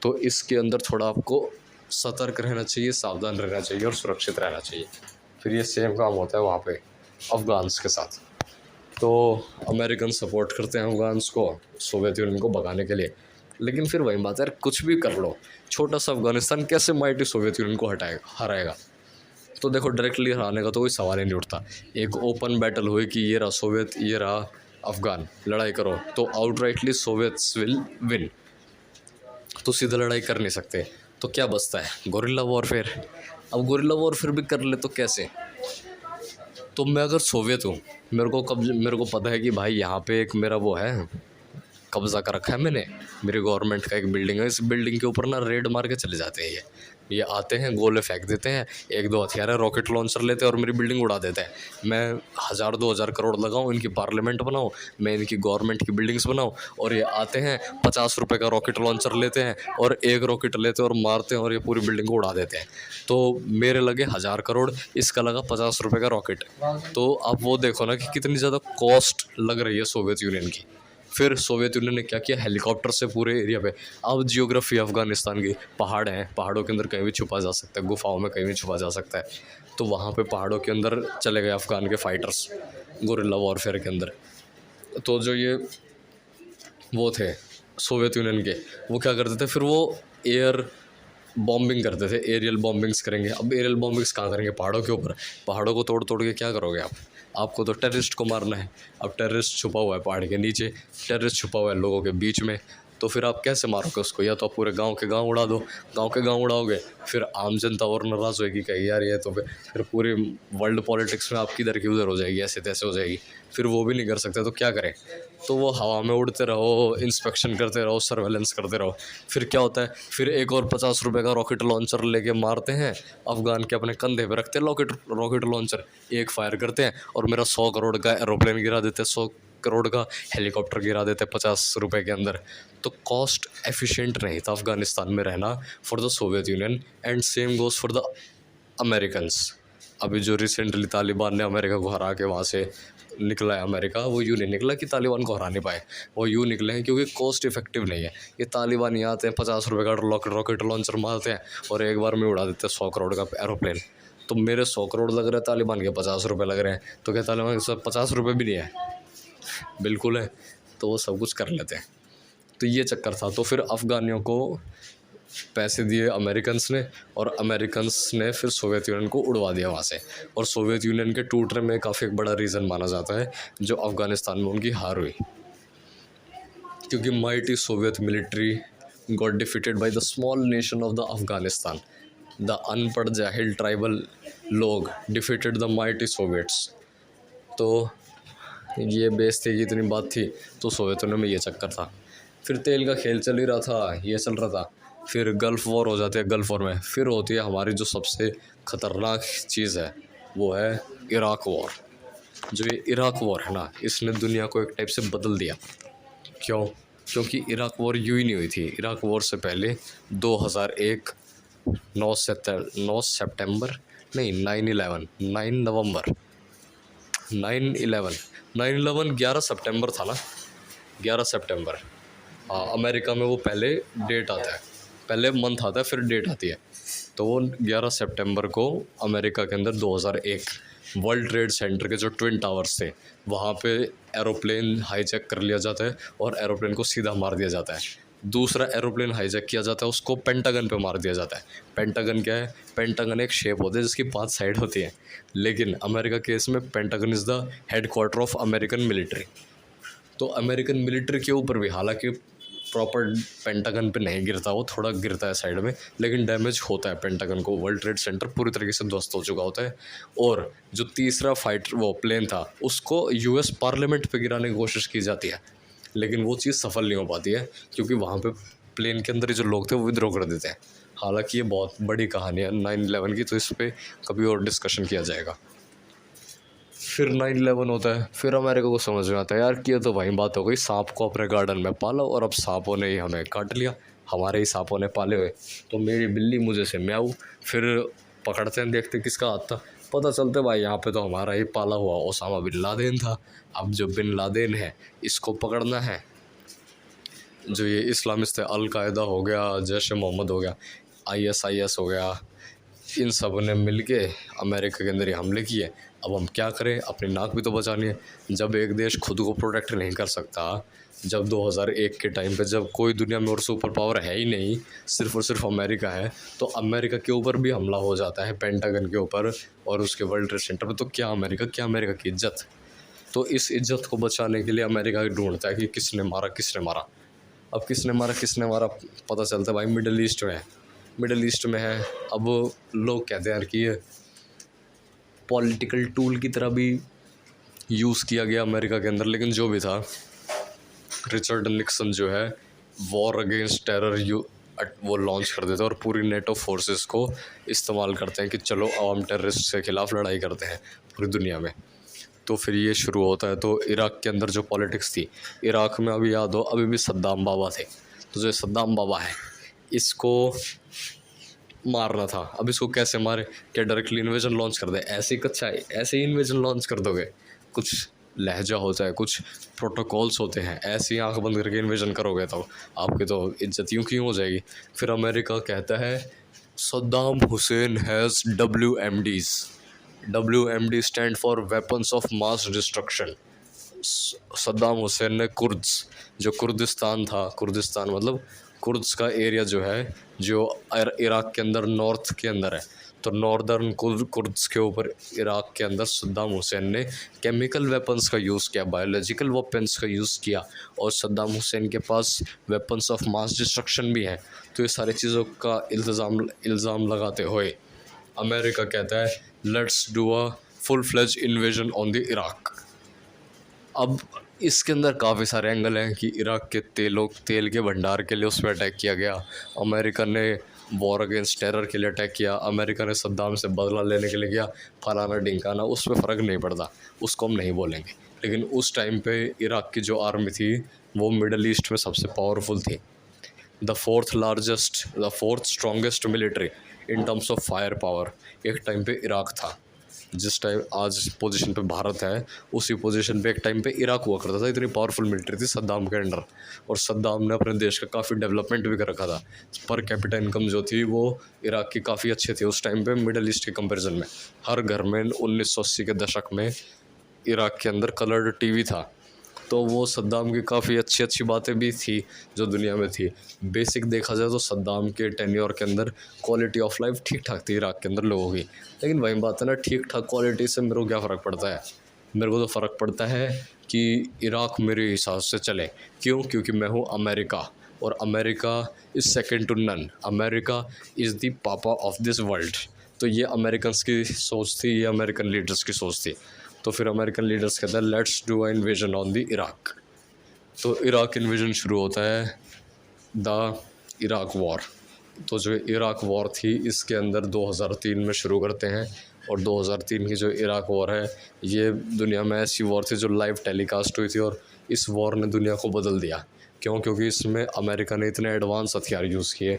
तो इसके अंदर थोड़ा आपको सतर्क रहना चाहिए, सावधान रहना चाहिए और सुरक्षित रहना चाहिए। फिर ये सेम काम होता है वहाँ पे अफ़गान्स के साथ। तो अमेरिकन सपोर्ट करते हैं अफ़गान्स को, सोवियत यूनियन को भगाने के लिए। लेकिन फिर वही बात है यार, कुछ भी कर लो, छोटा सा अफ़गानिस्तान कैसे माइटी सोवियत यूनियन को हराएगा। तो देखो, डायरेक्टली हराने का तो कोई सवाल ही नहीं उठता। एक ओपन बैटल हुई कि ये रहा सोवियत, ये रहा अफ़गान, लड़ाई करो, तो आउटराइटली सोवियत्स विल विन। तो सीधा लड़ाई कर नहीं सकते, तो क्या बचता है? Guerrilla warfare. अब गोरिल्ला वॉरफेयर भी कर ले तो कैसे? तो मैं अगर सोवियत हूँ, मेरे को पता है कि भाई यहाँ पे एक मेरा वो है, कब्ज़ा कर रखा है मैंने, मेरी गवर्नमेंट का एक बिल्डिंग है, इस बिल्डिंग के ऊपर ना रेड मार के चले जाते हैं ये आते हैं, गोले फेंक देते हैं, एक दो हथियार है, रॉकेट लॉन्चर लेते हैं और मेरी बिल्डिंग उड़ा देते हैं। मैं 1000-2000 करोड़ लगाऊं, इनकी पार्लियामेंट बनाऊं, मैं इनकी गवर्नमेंट की बिल्डिंग्स बनाऊं, और ये आते हैं 50 रुपये का रॉकेट लॉन्चर लेते हैं और एक रॉकेट लेते हैं और मारते हैं और ये पूरी बिल्डिंग को उड़ा देते हैं। तो मेरे लगे 1000 करोड़, इसका लगा 50 रुपये का रॉकेट। तो आप वो देखो ना कि कितनी ज़्यादा कॉस्ट लग रही है सोवियत यूनियन की। फिर सोवियत यूनियन ने क्या किया, हेलीकॉप्टर से पूरे एरिया पे, अब जियोग्राफी अफ़गानिस्तान की, पहाड़ हैं, पहाड़ों के अंदर कहीं भी छुपा जा सकता है, गुफाओं में कहीं भी छुपा जा सकता है, तो वहाँ पे पहाड़ों के अंदर चले गए अफ़गान के फाइटर्स गोरिल्ला वॉरफेयर के अंदर। तो जो ये वो थे सोवियत यूनियन के, वो क्या करते थे, फिर वो एयर बॉम्बिंग करते थे, एरियल बॉम्बिंग्स करेंगे। अब एरियल बॉम्बिंग्स कहाँ करेंगे? पहाड़ों के ऊपर। पहाड़ों को तोड़ तोड़ के क्या करोगे आप? आपको तो टेररिस्ट को मारना है। अब टेररिस्ट छुपा हुआ है पहाड़ के नीचे, टेररिस्ट छुपा हुआ है लोगों के बीच में, तो फिर आप कैसे मारोगे उसको? या तो आप पूरे गांव के गांव उड़ा दो, गांव के गांव उड़ाओगे, फिर आम जनता और नाराज़ होगी, कहेगी यार ये तो फिर पूरी वर्ल्ड पॉलिटिक्स में आपकी इधर की उधर हो जाएगी, ऐसे तैसे हो जाएगी, फिर वो भी नहीं कर सकते, तो क्या करें? तो वो हवा में उड़ते रहो, इंस्पेक्शन करते रहो, सर्वेलेंस करते रहो। फिर क्या होता है, फिर एक और 50 रुपये का रॉकेट लॉन्चर लेके मारते हैं, अफ़गान के अपने कंधे पे रखते हैं रॉकेट लॉन्चर, एक फायर करते हैं और मेरा 100 करोड़ का एरोप्लेन गिरा देते हैं, 100 करोड़ का हेलीकॉप्टर गिरा देते हैं 50 रुपये के अंदर। तो कॉस्ट एफिशिएंट नहीं था अफ़गानिस्तान में रहना for the Soviet union, and same goes for the Americans. अभी जो रिसेंटली तालिबान ने अमेरिका को हरा के वहाँ से निकला है अमेरिका, वो यूँ नहीं निकला कि तालिबान को हरा नहीं पाए, वो यूँ निकले हैं क्योंकि कॉस्ट इफेक्टिव नहीं है। ये तालिबान यहाँ आते हैं, 50 रुपये का रॉकेट लॉन्चर मारते हैं और एक बार में उड़ा देते हैं 100 करोड़ का एरोप्लेन। तो मेरे 100 करोड़ लग रहे हैं, तालिबान के 50 रुपये लग रहे हैं, तो क्या तालिबान के सब 50 रुपये भी नहीं है? बिल्कुल है। तो वो सब कुछ कर लेते हैं। तो ये चक्कर था। तो फिर अफ़गानियों को पैसे दिए अमेरिकन्स ने, और अमेरिकन्स ने फिर सोवियत यूनियन को उड़वा दिया वहाँ से। और सोवियत यूनियन के टूटने में काफ़ी एक बड़ा रीज़न माना जाता है जो अफ़गानिस्तान में उनकी हार हुई, क्योंकि mighty Soviet military got defeated by the small nation of the Afghanistan. The अनपढ़ जाहिल ट्राइबल लोग डिफीटेड द माइटी सोवियट्स। तो ये बेइज्जती की इतनी बात थी, तो सोवियत यूनियन में ये चक्कर था। फिर तेल का खेल चल ही रहा था, ये चल रहा था, फिर गल्फ़ वॉर हो जाती है। गल्फ़ वॉर में फिर होती है हमारी जो सबसे ख़तरनाक चीज़ है, वो है इराक़ वॉर। जो ये इराक़ वॉर है ना, इसने दुनिया को एक टाइप से बदल दिया। क्यों? क्योंकि इराक़ वॉर यूँ ही नहीं हुई थी। इराक़ वॉर से पहले 2001 9 सितंबर नहीं 9/11 9/11 11 सितंबर था ना, 11 सितंबर। हाँ, अमेरिका में वो पहले डेट आता है, पहले मंथ आता है फिर डेट आती है। तो वो 11 सितंबर को अमेरिका के अंदर 2001 वर्ल्ड ट्रेड सेंटर के जो ट्विन टावर्स थे, वहाँ पे एरोप्लेन हाईजैक कर लिया जाता है और एरोप्लेन को सीधा मार दिया जाता है। दूसरा एरोप्लेन हाईजैक किया जाता है, उसको पेंटागन पे मार दिया जाता है। पेंटागन क्या है? पेंटागन एक शेप होती है जिसकी 5 साइड होती है, लेकिन अमेरिका केस में pentagon is the head quarter of American military. तो अमेरिकन मिलिट्री के ऊपर भी, हालांकि प्रॉपर पेंटागन पे नहीं गिरता, वो थोड़ा गिरता है साइड में, लेकिन डैमेज होता है पेंटागन को। वर्ल्ड ट्रेड सेंटर पूरी तरीके से ध्वस्त हो चुका होता है। और जो तीसरा फाइटर वो प्लेन था उसको यूएस पार्लियामेंट पे गिराने की कोशिश की जाती है, लेकिन वो चीज़ सफल नहीं हो पाती है क्योंकि वहाँ पे प्लेन के अंदर जो लोग थे वो विद्रोह कर देते हैं। हालांकि ये बहुत बड़ी कहानी है 9/11 की, तो इस पर कभी और डिस्कशन किया जाएगा। फिर 9/11 होता है, फिर अमेरिका को समझ में आता है यार कि ये तो वही बात हो गई, सांप को अपने गार्डन में पालो और अब सांपों ने ही हमें काट लिया, हमारे ही सांपों ने पाले हुए, तो मेरी बिल्ली मुझे से म्याऊ। फिर पकड़ते हैं, देखते किसका हाथ था, पता चलता भाई यहाँ पे तो हमारा ही पाला हुआ ओसामा बिन लादेन था। अब जो बिन लादेन है इसको पकड़ना है। जो ये इस्लामिस्ट है, अल-कायदा हो गया, जैश ए मोहम्मद हो गया, ISIS हो गया, इन सब ने मिलके अमेरिका के अंदर ही हमले किए। अब हम क्या करें, अपनी नाक भी तो बचानी है। जब एक देश खुद को प्रोटेक्ट नहीं कर सकता, जब 2001 के टाइम पे जब कोई दुनिया में और सुपर पावर है ही नहीं, सिर्फ और सिर्फ अमेरिका है, तो अमेरिका के ऊपर भी हमला हो जाता है, पेंटागन के ऊपर और उसके वर्ल्ड ट्रेड सेंटर पर, तो क्या अमेरिका की इज्जत। तो इस इज्जत को बचाने के लिए अमेरिका ढूंढता है कि किसने मारा। अब किसने मारा पता चलता है भाई मिडल ईस्ट में है। अब लोग कहते हैं यार कि ये पॉलिटिकल टूल की तरह भी यूज़ किया गया अमेरिका के अंदर, लेकिन जो भी था, रिचर्ड निक्सन जो है वॉर अगेंस्ट टेरर वो लॉन्च कर देते हैं और पूरी नेटो फोर्सेस को इस्तेमाल करते हैं कि चलो अब हम टेररिस्ट के ख़िलाफ़ लड़ाई करते हैं पूरी दुनिया में। तो फिर ये शुरू होता है। तो इराक़ के अंदर जो पॉलिटिक्स थी, इराक़ में अभी याद हो अभी भी सद्दाम बाबा थे, तो जो सद्दाम बाबा है इसको मारना था। अब इसको कैसे मारे, क्या डायरेक्टली इन्वेजन लॉन्च कर दे, ऐसे ही कच्चा है ऐसे ही इन्वेजन लॉन्च कर दोगे, कुछ लहजा होता है, कुछ प्रोटोकॉल्स होते हैं, ऐसे ही आंख बंद करके इन्वेजन करोगे तो आपकी तो इज्जत यूं क्यों हो जाएगी। फिर अमेरिका कहता है Saddam Hussain has WMD stand for weapons of mass destruction. Saddam Hussain ने जो कुर्दिस्तान था, कुर्दिस्तान मतलब कुर्द्स का एरिया जो है, जो इराक़ के अंदर नॉर्थ के अंदर है, तो नॉर्दर्न कुर्द्स के ऊपर इराक़ के अंदर सद्दाम हुसैन ने केमिकल वेपन्स का यूज़ किया, बायोलॉजिकल वेपन्स का यूज़ किया, और सद्दाम हुसैन के पास वेपन्स ऑफ मास डिस्ट्रक्शन भी है। तो ये सारी चीज़ों का इल्ज़ाम लगाते हुए अमेरिका कहता है let's do a full fledge invasion on the Iraq. अब इसके अंदर काफ़ी सारे एंगल हैं कि इराक़ के तेल के भंडार के लिए उस पर अटैक किया गया, अमेरिका ने वॉर अगेंस्ट टेरर के लिए अटैक किया, अमेरिका ने सद्दाम से बदला लेने के लिए किया, फलाना ढिंकाना, उस पर फ़र्क नहीं पड़ता, उसको हम नहीं बोलेंगे। लेकिन उस टाइम पे इराक़ की जो आर्मी थी वो मिडल ईस्ट में सबसे पावरफुल थी। The fourth strongest military in terms of fire power एक टाइम पे इराक़ था। जिस टाइम आज पोजीशन पे भारत है, उसी पोजीशन पे एक टाइम पे इराक़ हुआ करता था। इतनी पावरफुल मिलिट्री थी सद्दाम के अंडर, और सद्दाम ने अपने देश का काफ़ी डेवलपमेंट भी कर रखा था। पर कैपिटा इनकम जो थी वो इराक़ की काफ़ी अच्छी थी उस टाइम पे मिडल ईस्ट के कंपैरिजन में। हर घर में 1980 के दशक में इराक़ के अंदर कलर्ड टीवी था, तो वो सद्दाम की काफ़ी अच्छी बातें भी थी जो दुनिया में थी। बेसिक देखा जाए तो सद्दाम के टेन्योर के अंदर क्वालिटी ऑफ लाइफ ठीक ठाक थी इराक़ के अंदर लोगों की। लेकिन वही बात है ना, ठीक ठाक क्वालिटी से मेरे को क्या फ़र्क पड़ता है, मेरे को तो फ़र्क पड़ता है कि इराक़ मेरे हिसाब से चले। क्योंकि मैं हूँ अमेरिका, और America is second to none, America is the papa of this world. तो ये अमेरिकन्स की सोच थी, ये अमेरिकन लीडर्स की सोच थी। तो फिर अमेरिकन लीडर्स कहते हैं let's do a invasion on the Iraq. तो इराक़ इन्वेजन शुरू होता है द इराक़ वॉर। तो जो इराक़ वॉर थी इसके अंदर 2003 में शुरू करते हैं, और 2003 की जो इराक़ वॉर है ये दुनिया में ऐसी वॉर थी जो लाइव टेलीकास्ट हुई थी, और इस वॉर ने दुनिया को बदल दिया। क्योंकि इसमें अमेरिका ने इतने एडवांस हथियार यूज़ किए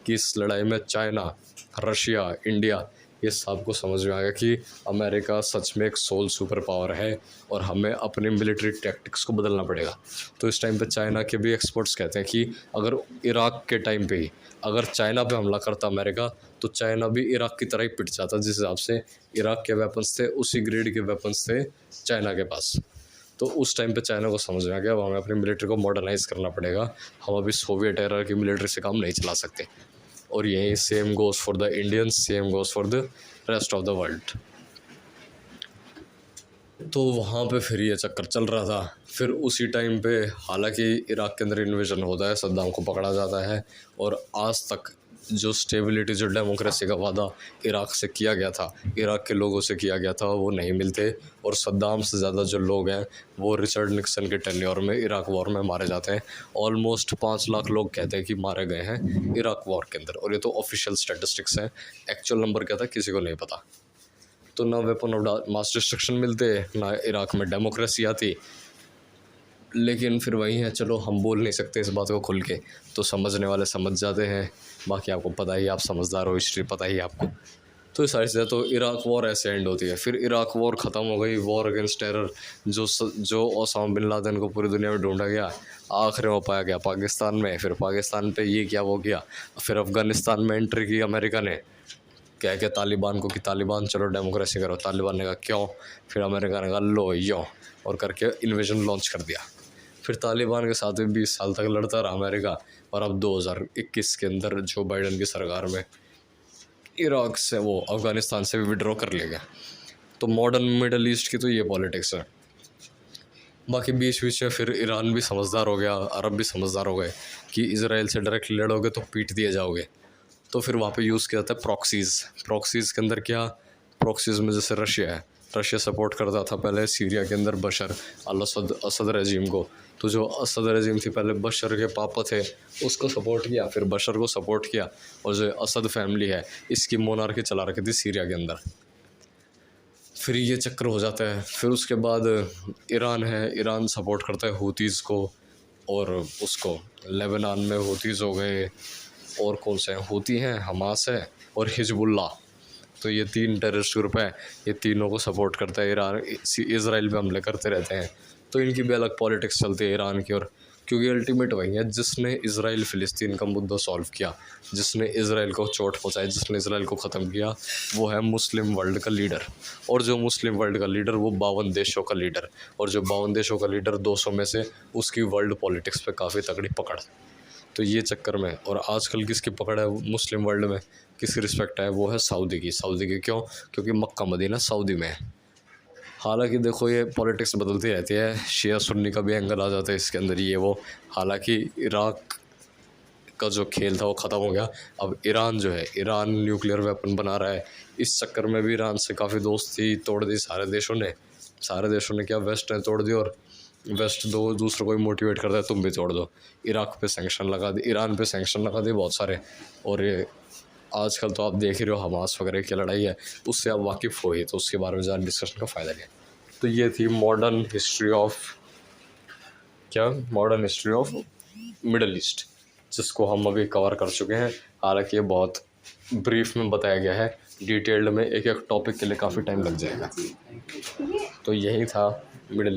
कि इस लड़ाई में चाइना, रशिया, इंडिया, ये सब को समझ में आ गया कि अमेरिका सच में एक सोल सुपर पावर है और हमें अपने मिलिट्री टैक्टिक्स को बदलना पड़ेगा। तो इस टाइम पे चाइना के भी एक्सपर्ट्स कहते हैं कि अगर इराक़ के टाइम पे ही अगर चाइना पे हमला करता अमेरिका, तो चाइना भी इराक़ की तरह ही पिट जाता। जिस हिसाब से इराक़ के वेपन्स थे उसी ग्रेड के वेपन्स थे चाइना के पास। तो उस टाइम पे चाइना को समझ में आ गया अब हमें अपनी मिलिट्री को मॉडर्नाइज़ करना पड़ेगा, हम अभी सोवियत एरा की मिलिट्री से काम नहीं चला सकते। और यही same goes for the Indians, same goes for the rest of the world. तो वहाँ पे फिर ये चक्कर चल रहा था। फिर उसी टाइम पे हालांकि इराक़ के अंदर इन्वेजन होता है, सद्दाम को पकड़ा जाता है और आज तक जो स्टेबिलिटी, जो डेमोक्रेसी का वादा इराक़ से किया गया था, इराक़ के लोगों से किया गया था, वो नहीं मिलते। और सद्दाम से ज़्यादा जो लोग हैं वो रिचर्ड निक्सन के टेन्योर में इराक़ वॉर में मारे जाते हैं। ऑलमोस्ट 5 लाख लोग कहते हैं कि मारे गए हैं इराक़ वॉर के अंदर, और ये तो ऑफिशियल स्टैटिस्टिक्स हैं। एक्चुअल नंबर क्या था किसी को नहीं पता। तो ना वेपन ऑफ मास डिस्ट्रक्शन मिलते, ना इराक़ में डेमोक्रेसी आती। लेकिन फिर वही है, चलो हम बोल नहीं सकते इस बात को खुल के, तो समझने वाले समझ जाते हैं। बाकी आपको पता ही, आप समझदार हो, हिस्ट्री पता ही आपको। तो सारी चीज़ें, तो इराक़ वॉर ऐसे एंड होती है। फिर इराक़ वॉर ख़त्म हो गई, वॉर अगेंस्ट टेरर, जो ओसामा बिन लादेन को पूरी दुनिया में ढूंढा गया, आखिर में पाया गया पाकिस्तान में। फिर पाकिस्तान पे ये किया वो किया। फिर अफ़गानिस्तान में एंट्री की अमेरिका ने, क्या क्या तालिबान को कि तालिबान चलो डेमोक्रेसी करो। तालिबान ने कहा क्यों, फिर अमेरिका ने कहा लो यो, और करके इन्वेजन लॉन्च कर दिया। फिर तालिबान के साथ भी 20 साल तक लड़ता रहा अमेरिका, और अब 2021 के अंदर जो बाइडन की सरकार में इराक़ से, वो अफ़गानिस्तान से भी विड्रॉ कर लिया गया। तो मॉडर्न मिडल ईस्ट की तो ये पॉलिटिक्स है। बाकी बीच बीच में फिर ईरान भी समझदार हो गया, अरब भी समझदार हो गए कि इसराइल से डायरेक्टली लड़ोगे तो पीट दिए जाओगे। तो फिर वहाँ पे यूज़ किया जाता है प्रॉक्सीज़। प्रॉक्सीज़ के अंदर क्या, प्रॉक्सीज़ में जैसे रशिया है, रशिया सपोर्ट करता था पहले सीरिया के अंदर बशर अल असद रेजिम को। तो जो असद रेजिम थी पहले बशर के पापा थे, उसको सपोर्ट किया, फिर बशर को सपोर्ट किया। और जो असद फैमिली है, इसकी मोनार्की चला रखी थी सीरिया के अंदर। फिर ये चक्कर हो जाता है। फिर उसके बाद ईरान है, ईरान सपोर्ट करता है हूतीज़ को, और उसको लेबनान में हूतीज़ हो गए, और कौन से हैं, हूती हैं, हमास है और हिजबुल्लाह। तो ये 3 टेररिस्ट ग्रुप हैं, ये तीनों को सपोर्ट करता है ईरान। इसराइल पे हमले करते रहते हैं। तो इनकी भी अलग पॉलिटिक्स चलती है ईरान की। और क्योंकि अल्टीमेट वही है, जिसने इसराइल फ़िलिस्तीन का मुद्दा सॉल्व किया, जिसने इसराइल को चोट पहुंचाई, जिसने इसराइल को ख़त्म किया, वो है मुस्लिम वर्ल्ड का लीडर। और जो मुस्लिम वर्ल्ड का लीडर, वो 52 देशों का लीडर। और जो 52 देशों का लीडर, 200 में से उसकी वर्ल्ड पॉलिटिक्स पे काफ़ी तगड़ी पकड़। तो ये चक्कर में, और आजकल किसकी पकड़ है मुस्लिम वर्ल्ड में, किसकी रिस्पेक्ट है, वो है सऊदी की। सऊदी की क्यों, क्योंकि मक्का मदीना सऊदी में है। हालांकि देखो ये पॉलिटिक्स बदलती रहती है, शिया सुन्नी का भी एंगल आ जाता है इसके अंदर, ये वो। हालांकि इराक़ का जो खेल था वो ख़त्म हो गया। अब ईरान जो है, ईरान न्यूक्लियर वेपन बना रहा है। इस चक्कर में भी ईरान से काफ़ी दोस्ती तोड़ दी सारे देशों ने। क्या, वेस्ट ने तोड़ दी, और वेस्ट दो दूसरों को भी मोटिवेट करता है तुम भी तोड़ दो। इराक़ पे सैंक्शन लगा दी, ईरान पे सैंक्शन लगा दिए बहुत सारे। और ये आजकल तो आप देख ही रहे हो, हमास वगैरह की लड़ाई है, उससे आप वाकिफ़ हो ही, तो उसके बारे में ज़्यादा डिस्कशन का फ़ायदा नहीं है। तो ये थी modern history of middle east, जिसको हम अभी कवर कर चुके हैं। हालांकि ये बहुत ब्रीफ में बताया गया है, डिटेल्ड में एक एक टॉपिक के लिए काफ़ी टाइम लग जाएगा। तो यही था मिडल